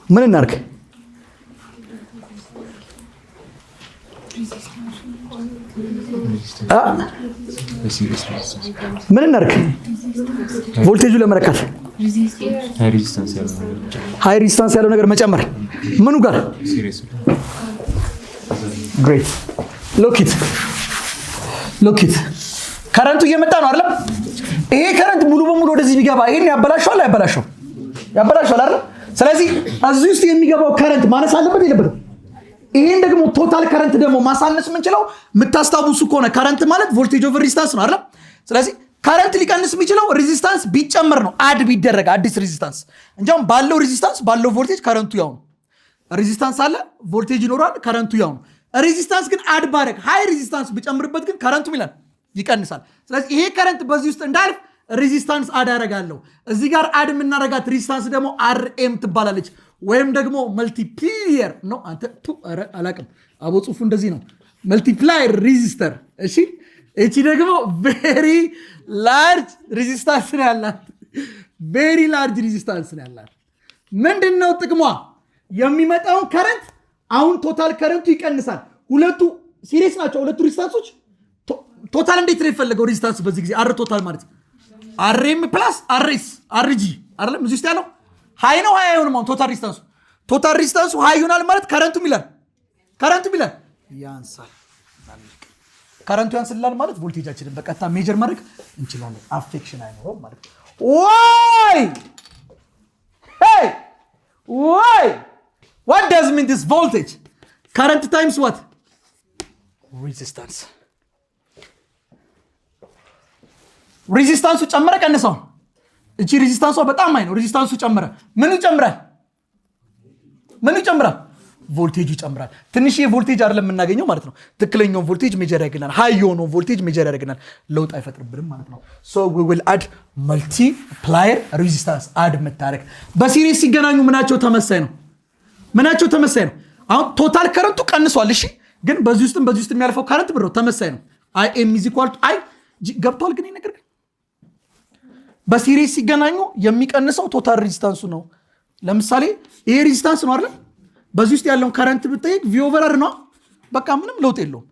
ምን እናድርግ? ምን እናድርግ? ቮልቴጁ ለመለካት ሃይ ሬዚስታንስ ያለው ነገር መጨመር። ምኑ ጋር? ግሬት ሎክ ኢት ከረንቱ እየመጣ ነው አይደል? ይሄ ከረንት ሙሉ በሙሉ ወደዚህ ቢገባ ይሄን ያበላሻል አይደል? ስለዚህ እዚህ ውስጥ የሚገባው ከረንት ማነስ አለበት የለበትም? ይሄን ደግሞ ቶታል ከረንት ደግሞ ማሳነስ የምንችለው የምታስታውሱ ከሆነ ከረንት ማለት ቮልቴጅ ኦቨር ሬዚስታንስ ነው አይደል? ስለዚህ ከረንት ሊቀንስ የሚችለው ሬዚስታንስ ቢጨመር ነው፣ አድ ቢደረግ አዲስ ሬዚስታንስ። እንጃም ባለው ሬዚስታንስ ባለው ቮልቴጅ ከረንቱ ያው ነው። ሬዚስታንስ አለ፣ ቮልቴጅ ይኖራል፣ ከረንቱ ያው ነው። ሬዚስታንስ ግን አድ ባረግ ሃይ ሬዚስታንስ ቢጨምርበት ግን ከረንቱ ይላል ይቀንሳል። ስለዚህ ይሄ ከረንት በዚህ ውስጥ እንዳልፍ ሬዚስታንስ አድ አደርጋለሁ። እዚህ ጋር አድ የምናደርጋት ሬዚስታንስ ደግሞ አርኤም ትባላለች፣ ወይም ደግሞ መልቲፕሊየር ነው። አንተ ኧረ አላቅም፣ አቦ ጽሁፉ እንደዚህ ነው፣ መልቲፕላየር ሬዚስተር። እሺ እቺ ደግሞ ቬሪ ላርጅ ሬዚስታንስ ነው ያላት። ቬሪ ላርጅ ሬዚስታንስ ነው ያላት። ምንድነው ጥቅሟ? የሚመጣውን ከረንት አሁን ቶታል ከረንቱ ይቀንሳል። ሁለቱ ሲሪየስ ናቸው፣ ሁለቱ ሬዚስታንሶች። ቶታል እንዴት ነው የፈለገው ሬዚስታንስ በዚህ ጊዜ? አር ቶታል ማለት አርኤም ፕላስ አርኤስ አርጂ አይደለም? እዚህ ውስጥ ያለው ሃይ ነው። ሃይ አይሆንም። አሁን ቶታል ሬዚስታንሱ ሃይ ይሆናል ማለት ከረንቱም ይላል ያንሳል። ከረንቱ ያንስላል ማለት ቮልቴጃችንን በቀጥታ ሜጀር ማድረግ እንችላለን። አፌክሽን አይኖርም ማለት ነው። what does mean this voltage? current times what? resistance. ሬዚስታንሱ ጨመረ ቀነሰው? እቺ ሬዚስታንሷ በጣም ሃይ ነው። ሬዚስታንሱ ጨመረ፣ ምኑ ይጨምራል? ቮልቴጁ ይጨምራል። ትንሽ የቮልቴጅ አይደለም የምናገኘው ማለት ነው። ትክክለኛውን ቮልቴጅ ሜጀር ያደርግናል። ሃይ የሆነውን ቮልቴጅ ሜጀር ያደርግናል። ለውጥ አይፈጥርብንም ማለት ነው። so we will add multiplier resistance add መታረክ። በሲሪስ ሲገናኙ ምናቸው ተመሳሳይ ነው? አሁን ቶታል ከረንቱ ቀንሷል። እሺ ግን በዚህ ውስጥ የሚያልፈው ከረንት ብሮ ተመሳሳይ ነው። I am is equal to I ገብቷል? ግን ነገር በሲሪስ ሲገናኙ የሚቀንሰው ቶታል ሬዚስታንሱ ነው። ለምሳሌ ይሄ ሬዚስታንስ ነው አይደል? በዚህ ውስጥ ያለውን ከረንት ብትጠይቅ ቪ ኦቨር አር ነው። በቃ ምንም ለውጥ የለውም።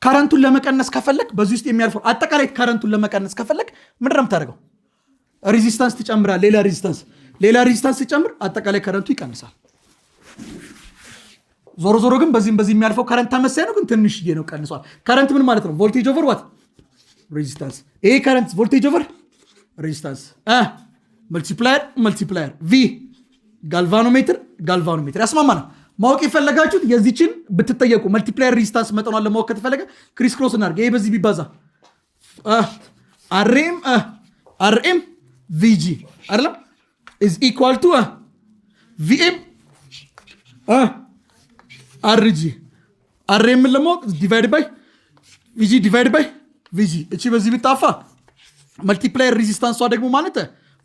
ከረንቱን ለመቀነስ ከፈለክ በዚህ ውስጥ የሚያልፈው አጠቃላይ ከረንቱን ለመቀነስ ከፈለክ ምንድን ነው የምታደርገው? ሬዚስታንስ ትጨምራል። ሌላ ሬዚስታንስ ሲጨምር አጠቃላይ ከረንቱ ይቀንሳል። ዞሮ ግን በዚህ የሚያልፈው ከረንት ተመሳሳይ ነው፣ ግን ትንሽዬ ነው ቀንሷል። ከረንት ምን ማለት ነው? ቮልቴጅ ኦቨር ዋት? ሬዚስታንስ። ይሄ ከረንት ቮልቴጅ ኦቨር ሬዚስታንስ መልቲፕላየር ቪ ጋልቫኖሜትር ያስማማናል። ማወቅ የፈለጋችሁት የዚችን ብትጠየቁ መልቲፕላየር ሬዚስታንስ መጠኗን ለማወቅ ከተፈለገ ክሪስ ክሮስ እናድርግ። ይሄ በዚህ ቢባዛ አርኤም ቪጂ አይደለም is equal to ቪኤም አርጂ አርኤም ለማወቅ ዲቫይድ ባይ ቪጂ እቺ በዚህ ብታፋ መልቲፕላየር ሬዚስታንሷ ደግሞ ማለት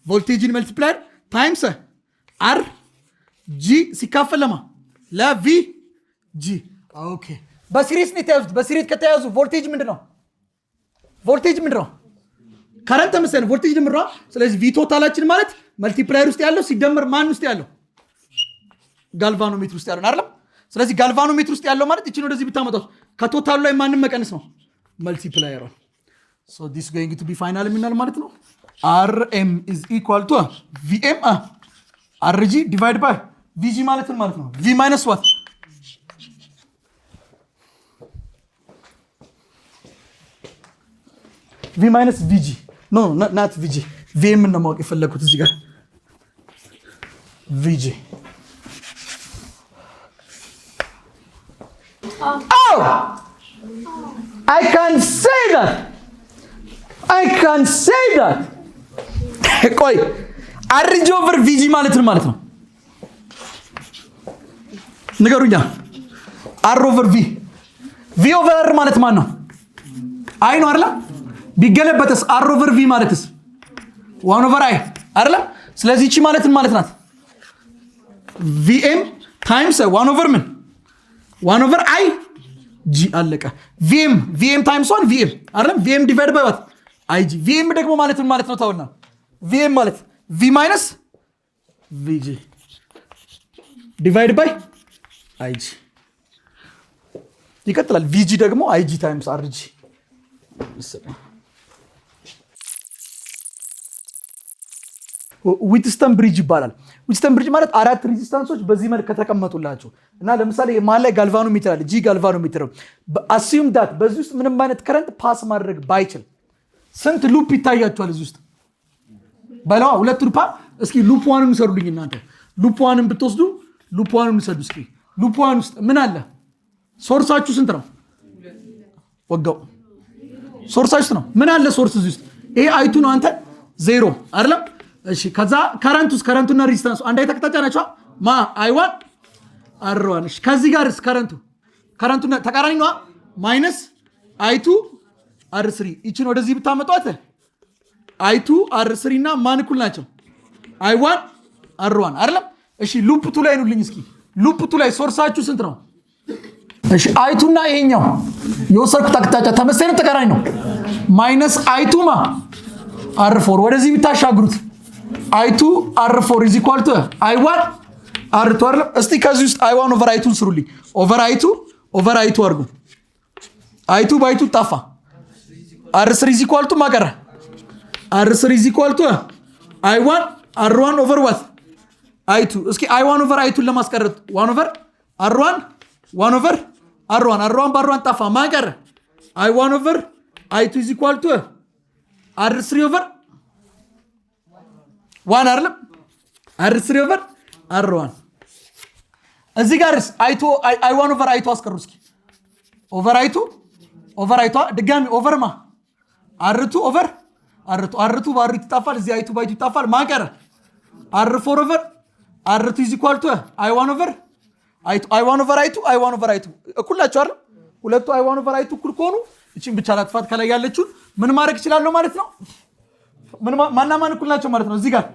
ቮልቴጅን መልቲፕላየር ታይምስ አር ጂ ሲካፈል ለማ ለቪ ጂ ኦኬ በሲሪስ ነው የተያዙት በሲሪስ ከተያዙ ቮልቴጅ ምንድነው ከረንት ተመሰለ ቮልቴጅ ድምራ ስለዚህ ቪ ቶታላችን ማለት መልቲፕላየር ውስጥ ያለው ሲደመር ማን ውስጥ ያለው ጋልቫኖሜትር ውስጥ ያለው አይደል ስለዚህ ጋልቫኖሜትር ውስጥ ያለው ማለት እቺ ነው ወደዚህ ብታመጣው ከቶታሉ ላይ ማንንም መቀነስ ነው መልቲፕላየር so this is going to be final ምናል ማለት ነው rm is equal to vm rg divided by vg ማለት ነው v minus what v minus vg no not vg vm ነው ማወቅ የፈለኩት እዚህ ጋር vg oh I can say that ቆይ rg over vg ማለት ነው ንገሩኛ r over v v over r ማለት ማን ነው i ነው አይደል ቢገለበተስ r over v ማለትስ 1 over i አይደል ስለዚህ እቺ ማለት ናት vm times 1 over ምን 1 over i g አለቀ vm times 1 vm አይደል vm divided by what ig vm ደግሞ ማለት ነው ታውና vm ማለት v minus vg divided by ig ይቀጥላል vg ደግሞ ig times rg ዊትስተን ብሪጅ ይባላል ዊትስተን ብሪጅ ማለት አራት ሬዚስታንሶች በዚህ መልኩ ከተቀመጡላችሁ እና ለምሳሌ የማለ ጋልቫኖሜትር አለ ጂ ጋልቫኖሜትር አሲዩም ዳት በዚህ ውስጥ ምንም አይነት ከረንት ፓስ ማድረግ ባይችል ስንት ሉፕ ይታያችኋል እዚህ ውስጥ ባላው ሁለት ሉፕ እስኪ ሉፕ 1ን ሰሩልኝ እናንተ ሉፕ 1ን ብትወስዱ ሉፕ 1ን ሰዱ እስኪ ሉፕ 1 ውስጥ ምን አለ ሶርሳችሁ ስንት ነው ወጋው ሶርሳችሁ ነው ምን አለ ሶርስ እዚህ ውስጥ ይሄ አይቱ ነው አንተ ዜሮ አይደለም እሺ ከዛ ከረንቱና ሬዚስታንሱ አንድ አይነት አቅጣጫ ናቸው ማ i1 r1 እሺ ከዚህ ጋርስ ከረንቱና ተቃራኒ ነው ማይነስ i2 r3 እቺን ወደዚህ ብታመጣው i2 r3 እና ማን እኩል ናቸው i1 r1 አይደለም እሺ ሉፕ 2 ላይ ኑልኝ እስኪ ሉፕ 2 ላይ ሶርሳችሁ ስንት ነው እሺ i2 እና ይሄኛው የወሰድኩት አቅጣጫ ተመሳሳይ ነው ተቃራኒ ነው ማይነስ i2 ማ r4 ወደዚህ ብታሻግሩት i2 r4 is equal to i1 r2 አይደለም እስቲ ከዚህ ውስጥ i1 over i2 ስሩልኝ over i2 አድርጉ i2 by 2 ጠፋ r3 is equal to ማቀረ r3 is equal to i1 r1 over what i2 እስኪ i1 over i2 ለማስቀረት 1 over r1 1 over r1 በr1 ጠፋ ማቀረ i1 over i2 is equal to r3 over 1 አይደለም r3 over r1 እዚህ ጋርስ i1 over i2 አስቀሩ እስኪ over i2 ድጋሚ over ማ r2 over r2 ባሪ ተጣፋል እዚህ i2 ባይ ተጣፋል ማቀረ r4 over r2 is equal to i1 over i2 እኩል ናቸው አይደል ሁለቱ i1 over i2 እኩል ከሆኑ እቺን ብቻ ላጥፋት ከላይ ያለችው ምን ማድረግ ይችላል ማለት ነው ማን እኩል ናቸው ማለት ነው እዚህ ጋር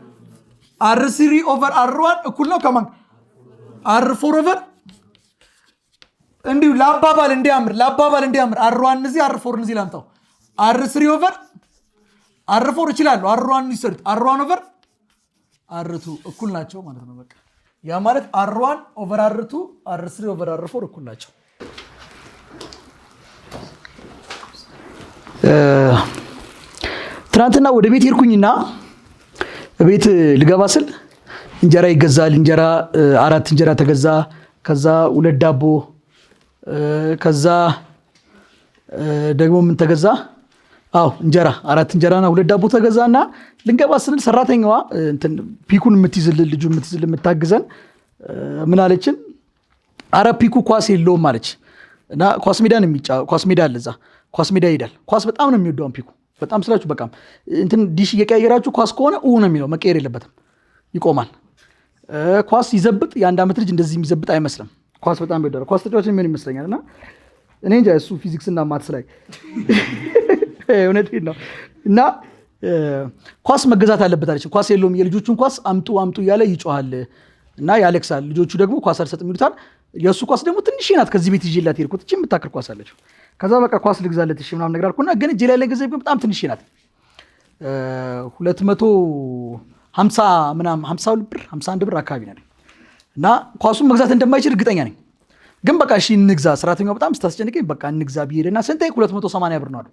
r3 over r1 እኩል ነው ከማን r4 over እንዲሁ ለአባባል እንዲያምር r1 እዚህ r4 እዚህ ላምጣው r3 over r4 ይችላል r1 ይሰርት r1 over r2 እኩል ናቸው ማለት ነው በቃ ያ ማለት r1 over r2 r3 over r4 እኩል ናቸው ትናንትና ወደ ቤት ሄድኩኝና ቤት ልገባ ስል እንጀራ ይገዛል እንጀራ 4 እንጀራ ተገዛ ከዛ 2 ዳቦ ከዛ ደግሞ ምን ተገዛ እንጀራ 4 እንጀራና 2 ዳቦ ተገዛና ልንገባ ስንል ሰራተኛዋ እንትን ፒኩን የምትይዝልን የምታግዘን ምን አለችን አረ ፒኩ ኳስ የለውም አለች እና ኳስ ሜዳ አለ እዛ ኳስ ሜዳ ይሄዳል ኳስ በጣም ነው የሚወደው ፒኩ በጣም ስላችሁ በቃ እንትን ዲሽ እየቀያየራችሁ ኳስ ከሆነ ነው የሚለው መቀየር የለበትም ይቆማል ኳስ ይዘብጥ የአንድ አመት ልጅ እንደዚህ የሚዘብጥ አይመስልም ኳስ በጣም ይወዳል ኳስ ተጫዋች ምን ይመስለኛልና እኔ እንጃ እሱ ፊዚክስ እና ማትስ ላይ እውነቴን ነው እና ኳስ መገዛት አለበት አለች ኳስ የለውም የልጆቹን ኳስ አምጡ እያለ ይጮሃል እና ያለክሳል ልጆቹ ደግሞ ኳስ አልሰጥም ይሉታል የእሱ ኳስ ደግሞ ትንሽ ናት። ከዚህ ቤት ይዤላት ሄድኩት። እቺ የምታክል ኳስ አለች። ከዛ በቃ ኳስ ልግዛለት እሺ ምናምን ነገር አልኩና ግን እጄ ላይ ገንዘብ ግን በጣም ትንሽ ናት። 250 ምናምን 52 ብር 51 ብር አካባቢ ነኝ እና ኳሱን መግዛት እንደማይችል እርግጠኛ ነኝ። ግን በቃ እሺ እንግዛ፣ ሰራተኛው በጣም ስታስጨንቀኝ በቃ እንግዛ ብሄድና ስንት 280 ብር ነው አሉ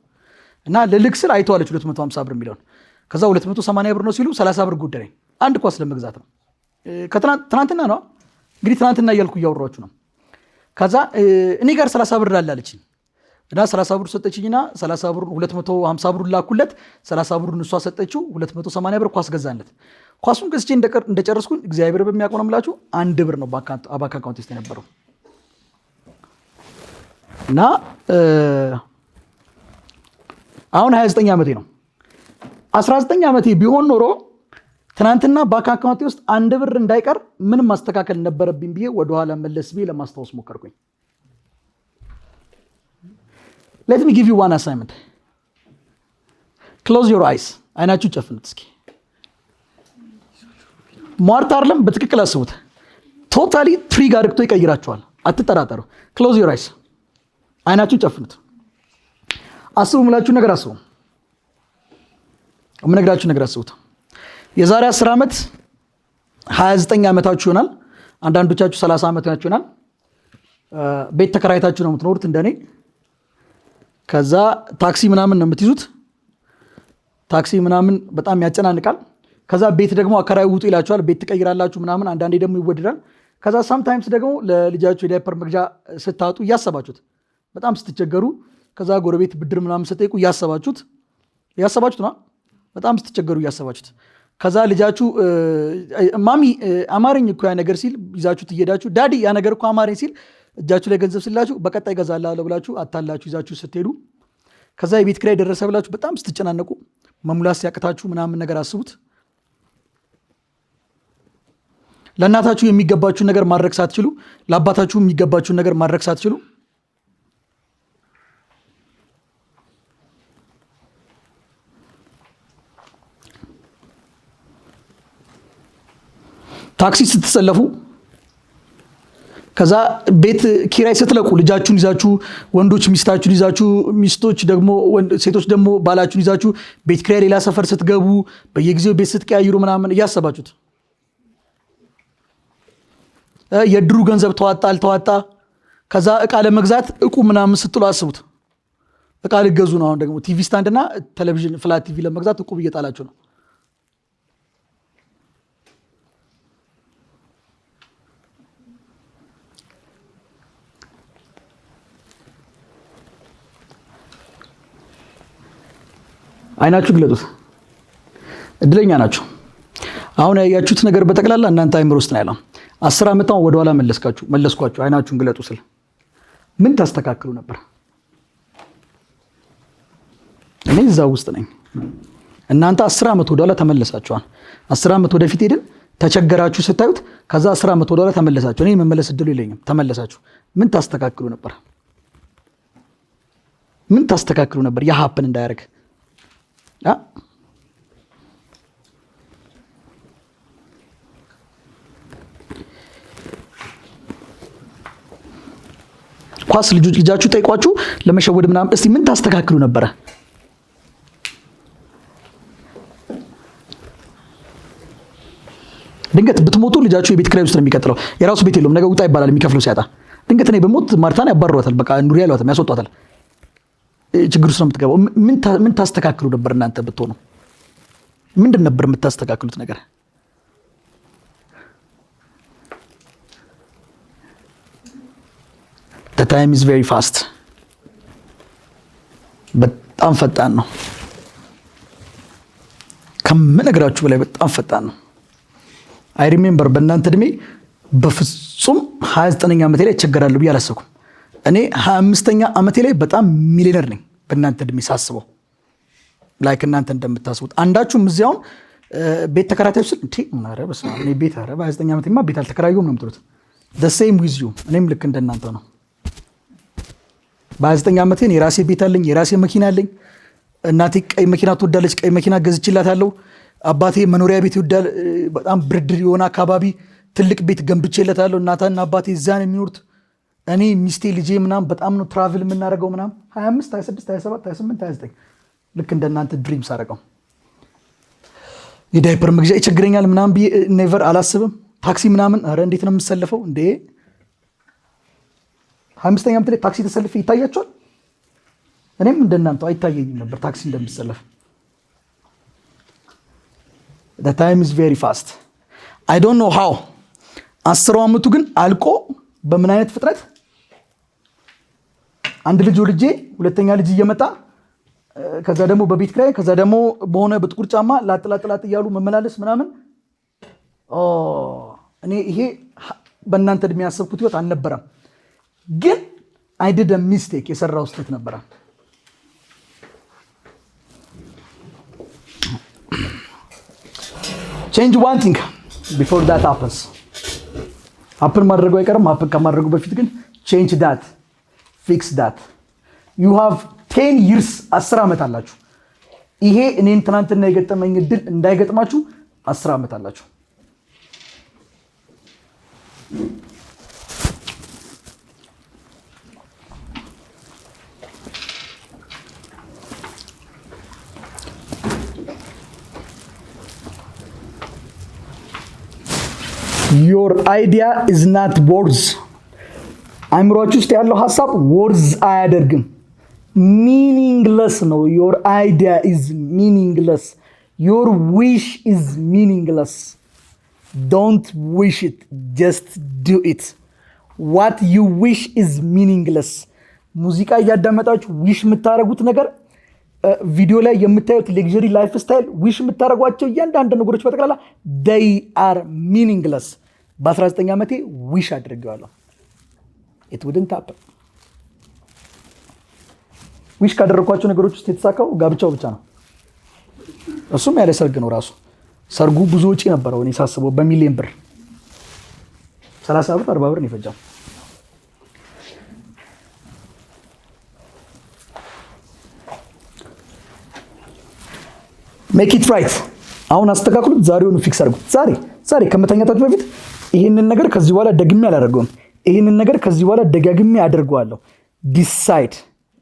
እና ልልክ ስል አይተዋለች 250 ብር የሚለውን። ከዛ 280 ብር ነው ሲሉ 30 ብር ጎደለኝ አንድ ኳስ ለመግዛት ነው። ትናንትና ነው እንግዲህ ትናንትና እያልኩ እያወራችሁ ነው። ከዛ እኔ ጋር 30 ብር አላለችኝ እና 30 ብር ሰጠችኝና 30 ብር 250 ብር ላኩለት። 30 ብር እሷ ሰጠችው 280 ብር ኳስ ገዛለት። ኳሱን ገዝቼ እንደጨረስኩኝ እግዚአብሔር በሚያውቀው ነው የምላችሁ 1 ብር ነው ባንክ አካውንት ውስጥ የነበረው እና አሁን 29 ዓመቴ ነው። 19 ዓመቴ ቢሆን ኖሮ ትናንትና ባንክ አካውንቴ ውስጥ 1 ብር እንዳይቀር ምንም ማስተካከል ነበረብኝ ብዬ ወደኋላ መለስ ብዬ ለማስታወስ ሞከርኩኝ። Let me give you one assignment. Close your eyes. አይናችሁ ጨፍኑት እስኪ። ሟርት አይደለም፣ በትክክል አስቡት። ቶታሊ ትሪግ አድርግቶ ይቀይራችኋል። አትጠራጠሩ። Close your eyes. አይናችሁ ጨፍኑት። አስቡ፣ ምላችሁ ነገር አስቡ። የምነግራችሁ ነገር አስቡት። የዛሬ 10 ዓመት 29 ዓመታችሁ ይሆናል። አንዳንዶቻችሁ 30 ዓመታችሁ ይሆናል። ቤት ተከራይታችሁ ነው የምትኖሩት እንደኔ። ከዛ ታክሲ ምናምን ነው የምትይዙት። ታክሲ ምናምን በጣም ያጨናንቃል። ከዛ ቤት ደግሞ አከራይ ውጡ ይላችኋል። ቤት ትቀይራላችሁ ምናምን፣ አንዳንዴ ደግሞ ይወደዳል። ከዛ ሳምታይምስ ደግሞ ለልጃችሁ የዳይፐር መግዣ ስታጡ እያሰባችሁት በጣም ስትቸገሩ፣ ከዛ ጎረቤት ብድር ምናምን ስትጠይቁ እያሰባችሁት ነው በጣም ስትቸገሩ እያሰባችሁት። ከዛ ልጃችሁ ማሚ አማረኝ እኮ ያ ነገር ሲል ይዛችሁ ትሄዳችሁ። ዳዲ ያ ነገር እኮ አማረኝ ሲል እጃችሁ ላይ ገንዘብ ስላችሁ በቀጣይ ገዛላለሁ ብላችሁ አታላችሁ ይዛችሁ ስትሄዱ፣ ከዛ የቤት ኪራይ ደረሰ ብላችሁ በጣም ስትጨናነቁ መሙላት ሲያቅታችሁ ምናምን ነገር አስቡት። ለእናታችሁ የሚገባችሁን ነገር ማድረግ ሳትችሉ፣ ለአባታችሁ የሚገባችሁን ነገር ማድረግ ሳትችሉ፣ ታክሲ ስትሰለፉ፣ ከዛ ቤት ኪራይ ስትለቁ፣ ልጃችሁን ይዛችሁ ወንዶች ሚስታችሁን ይዛችሁ፣ ሚስቶች ደግሞ ሴቶች ደግሞ ባላችሁን ይዛችሁ ቤት ኪራይ ሌላ ሰፈር ስትገቡ፣ በየጊዜው ቤት ስትቀያይሩ ምናምን እያሰባችሁት፣ የድሩ ገንዘብ ተዋጣ አልተዋጣ፣ ከዛ እቃ ለመግዛት እቁ ምናምን ስትሉ አስቡት። እቃ ልገዙ ነው። አሁን ደግሞ ቲቪ ስታንድና ቴሌቪዥን ፍላት ቲቪ ለመግዛት እቁብ እየጣላችሁ ነው። አይናችሁ ግለጡት። እድለኛ ናችሁ። አሁን ያያችሁት ነገር በጠቅላላ እናንተ አይምሮ ውስጥ ነው ያለው። 10 ዓመት ወደ ኋላ መለስኳችሁ። አይናችሁን ግለጡ ስል ምን ታስተካክሉ ነበር? እኔ እዛ ውስጥ ነኝ። እናንተ 10 ዓመት ወደ ኋላ ተመለሳችኋል። 10 ዓመት ወደፊት ሄድን ተቸገራችሁ ስታዩት፣ ከዛ 10 ዓመት ወደ ኋላ ተመለሳችሁ። እኔ መመለስ እድሉ የለኝም። ተመለሳችሁ። ምን ታስተካክሉ ነበር? ምን ታስተካክሉ ነበር? ያ ሀፕን እንዳያደርግ ኳስ ልጃችሁ ጠይቋችሁ ለመሸወድ ምናምን እስቲ ምን ታስተካክሉ ነበረ? ድንገት ብትሞቱ ልጃችሁ የቤት ኪራይ ውስጥ ነው የሚቀጥለው። የራሱ ቤት የለውም። ነገ ውጣ ይባላል የሚከፍለው ሲያጣ። ድንገት እኔ በሞት ማርታን ያባርሯታል። በቃ ኑሪ ያሏታል፣ ያስወጧታል። ችግር ውስጥ ነው የምትገባው። ምን ታስተካክሉ ነበር እናንተ ብትሆኑ? ምንድን ነበር የምታስተካክሉት ነገር? The time is very fast. በጣም ፈጣን ነው። ከምነግራችሁ በላይ በጣም ፈጣን ነው። አይ ሪሜምበር በእናንተ እድሜ በፍጹም 29ኛ ዓመቴ ላይ እቸገራለሁ ብዬ አላሰብኩም። እኔ 25ኛ ዓመቴ ላይ በጣም ሚሊዮነር ነኝ። በእናንተ እድሜ ሳስበው ላይክ እናንተ እንደምታስቡት አንዳችሁም እዚያውን ቤት ተከራታችሁ ስል እንዴ ማረ በስመ አብ እኔ ቤት አረ በ29ኛ ዓመቴማ ቤት አልተከራየሁም ነው የምትሉት። the same with you። እኔም ልክ እንደናንተ ነው። በ29ኛ ዓመቴ የራሴ ቤት አለኝ፣ የራሴ መኪና አለኝ። እናቴ ቀይ መኪና ትወዳለች፣ ቀይ መኪና ገዝቼላታለሁ። አባቴ መኖሪያ ቤት ይወዳል፣ በጣም ብርድር የሆነ አካባቢ ትልቅ ቤት ገንብቼለታለሁ። እናታና አባቴ እዛ ነው የሚኖሩት። እኔ ሚስቴ ልጄ ምናምን በጣም ነው ትራቭል የምናደርገው ምናምን 25 26 27 28 29 ልክ እንደናንተ ድሪም ሳደርገው የዳይፐር መግዣ ይቸግረኛል ምናምን ብዬ ኔቨር አላስብም። ታክሲ ምናምን ኧረ እንዴት ነው የምሰለፈው እንዴ? 25ኛ ዓመት ላይ ታክሲ ተሰልፌ ይታያቸዋል። እኔም እንደናንተው አይታየኝም ነበር ታክሲ እንደምሰለፍ። the time is very fast I don't know how 10 ዓመቱ ግን አልቆ በምን አይነት ፍጥረት አንድ ልጅ ወልጄ ሁለተኛ ልጅ እየመጣ ከዛ ደግሞ በቤት ክራይ ከዛ ደግሞ በሆነ በጥቁር ጫማ ላጥላጥላት እያሉ መመላለስ ምናምን እኔ ይሄ በእናንተ እድሜ ያሰብኩት ህይወት አልነበረም። ግን I did a mistake የሰራው ስህተት ነበረ። change one thing before that happens happen ማድረጉ አይቀርም። happen ከማድረጉ በፊት ግን change that fix that you have 10 years 10 ዓመት አላችሁ። ይሄ እኔን ትናንትና የገጠመኝ እድል እንዳይገጥማችሁ 10 ዓመት አላችሁ። your idea is not words አይምሮአችሁ ውስጥ ያለው ሐሳብ words አያደርግም። meaningless ነው። your idea is meaningless. your wish is meaningless. don't wish it, just do it. what you wish is meaningless. ሙዚቃ እያዳመጣችሁ wish የምታረጉት ነገር ቪዲዮ ላይ የምታዩት ሌክዠሪ ላይፍ ስታይል ዊሽ የምታረጓቸው እያንዳንዱ ነገሮች በተቀላላ they are meaningless። በ19 ዓመቴ ዊሽ አድርጌዋለሁ it wouldn't happen። ዊሽ ካደረኳቸው ነገሮች ውስጥ የተሳካው ጋብቻው ብቻ ነው። እሱም ያለ ሰርግ ነው። ራሱ ሰርጉ ብዙ ወጪ ነበረው። እኔ ሳስበው በሚሊዮን ብር 30 ብር 40 ብር ነው የፈጀው። make it right። አሁን አስተካክሉት። ዛሬውን ፊክስ አድርጉት። ዛሬ ከመተኛታችሁ በፊት ይሄንን ነገር ከዚህ በኋላ ደግሜ አላደርገውም፣ ይሄንን ነገር ከዚህ በኋላ ደጋግሜ አደርገዋለሁ። ዲሳይድ።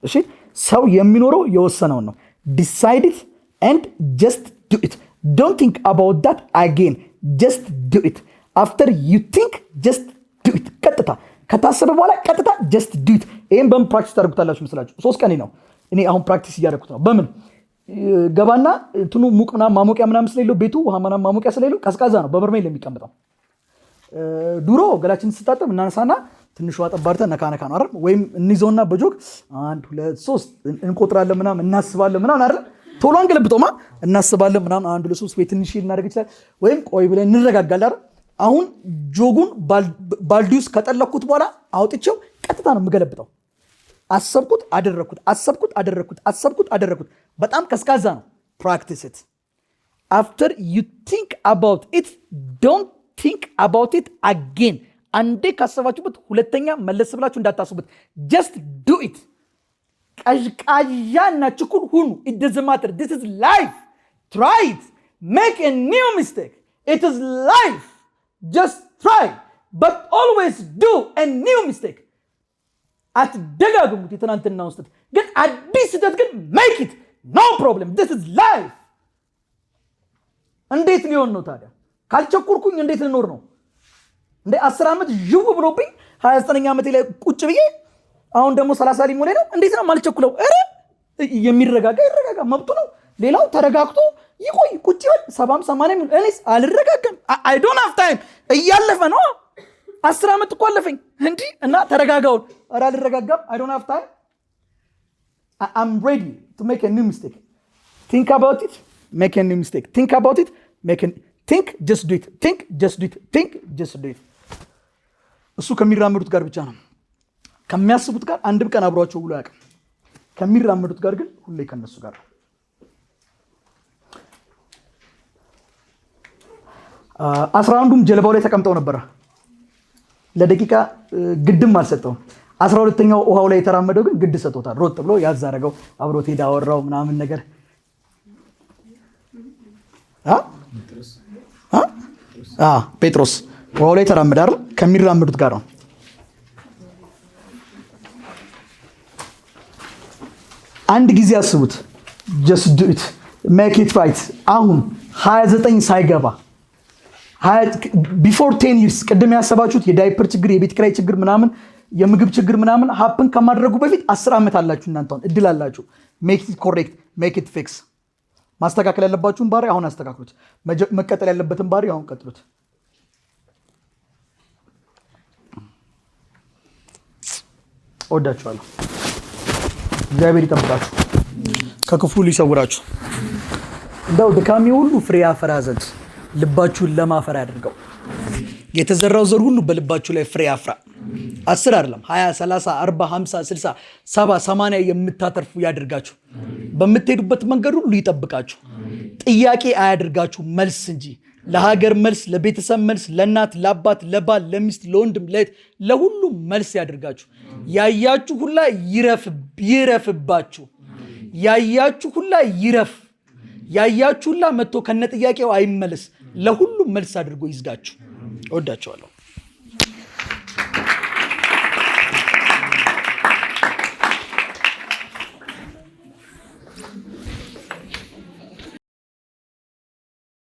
እሺ፣ ሰው የሚኖረው የወሰነውን ነው። ዲሳይድ it and just do it. don't think about that again, just do it. after you think, just do it. ቀጥታ ከታሰበ በኋላ ቀጥታ just do it። ይሄን በምን ፕራክቲስ ታደርጉታላችሁ መስላችሁ? 3 ቀን ነው እኔ አሁን ፕራክቲስ እያደረኩት ነው። በምን ገባና እንትኑ ሙቅ ምናምን ማሞቂያ ምናምን ስለሌለው ቤቱ ውሃ ምናምን ማሞቂያ ስለሌለው ቀዝቃዛ ነው፣ በበርሜል የሚቀመጠው። ድሮ ገላችን ስታጠብ እናነሳና ትንሽ ውሃ ጠባርተን ነካ ነው አይደል? ወይም እንይዘውና በጆግ 1 2 3 እንቆጥራለን ምናምን እናስባለን ምናምን አይደል? ቶሎ አንገለብጠውማ እናስባለን ምናምን 1 2 3 ወይ ትንሽ እናደርግ ይችላል። ወይም ቆይ ብለን እንረጋጋለን አይደል? አሁን ጆጉን ባልዲውስ ከጠለኩት በኋላ አውጥቼው ቀጥታ ነው የምገለብጠው። አሰብኩት አደረኩት። በጣም ቀዝቃዛ ነው። practice it. after you think about it, don't think about it again. አንዴ ካሰባችሁበት ሁለተኛ መለስ ብላችሁ እንዳታስቡት። just do it. ቀዥቃዣና ችኩል ሁኑ። it doesn't matter. this is life. try it. make a new mistake. it is life. just try, but always do a new mistake. አትደጋግሙት የትናንትናውን ስህተት፣ ግን አዲስ ስህተት ግን make it. no problem. this is life. እንዴት ሊሆን ነው ታዲያ? ካልቸኩልኩኝ እንዴት ልኖር ነው እንዴ? 10 ዓመት ጅው ብሎብኝ 29ኛ ዓመቴ ላይ ቁጭ ብዬ አሁን ደግሞ 30 ሊሞላ ነው። እንዴት ነው ማልቸኩለው? ኧረ የሚረጋጋ ይረጋጋ፣ መብቱ ነው። ሌላው ተረጋግቶ ይቆይ ቁጭ ይበል 70 80። እኔስ አልረጋጋም። I don't have time። እያለፈ ነው 10 ዓመት እኮ አለፈኝ እንዴ እና ተረጋጋው። ኧረ አልረጋጋም። I don't have time. I'm ready to make a new mistake. think about it, make a new mistake. think about it, think, just do it. think, just do it. think, just do it. እሱ ከሚራመዱት ጋር ብቻ ነው። ከሚያስቡት ጋር አንድም ቀን አብሯቸው ውሎ ያውቅም። ከሚራመዱት ጋር ግን ሁሌ ከነሱ ጋር። 11ዱም ጀልባው ላይ ተቀምጠው ነበር። ለደቂቃ ግድም አልሰጠውም። 12ኛው ውሃው ላይ የተራመደው ግን ግድ ሰጥቶታል። ሮጥ ብሎ ያዝ አደረገው። አብሮት ሄዳ አወራው ምናምን ነገር። ጴጥሮስ ውሃው ላይ ተራመደ አይደል? ከሚራመዱት ጋር ነው። አንድ ጊዜ አስቡት። just do it make it right አሁን 29 ሳይገባ before 10 years ቅድም ያሰባችሁት የዳይፐር ችግር የቤት ኪራይ ችግር ምናምን የምግብ ችግር ምናምን happen ከማድረጉ በፊት 10 ዓመት አላችሁ እናንተ አሁን እድል አላችሁ make it correct make it fix ማስተካከል ያለባችሁን ባህሪ አሁን አስተካክሉት መቀጠል ያለበትን ባህሪ አሁን ቀጥሉት ወዳችኋለሁ እግዚአብሔር ይጠብቃችሁ ከክፉ ሊሰውራችሁ እንደው ድካሜ ሁሉ ፍሬ ያፈራ ዘንድ ልባችሁን ለማፈር ያድርገው የተዘራው ዘር ሁሉ በልባችሁ ላይ ፍሬ ያፍራ 10 አይደለም 20 30 40 50 60 70 80 የምታተርፉ ያድርጋችሁ በምትሄዱበት መንገድ ሁሉ ይጠብቃችሁ ጥያቄ አያድርጋችሁ መልስ እንጂ ለሀገር መልስ ለቤተሰብ መልስ ለእናት ለአባት ለባል ለሚስት ለወንድም ለሁሉም መልስ ያድርጋችሁ ያያችሁ ሁላ ይረፍባችሁ ያያችሁ ሁላ ይረፍ ያያችሁ ሁላ መጥቶ ከነጥያቄው አይመለስ ለሁሉም መልስ አድርጎ ይዝጋችሁ እወዳችኋለሁ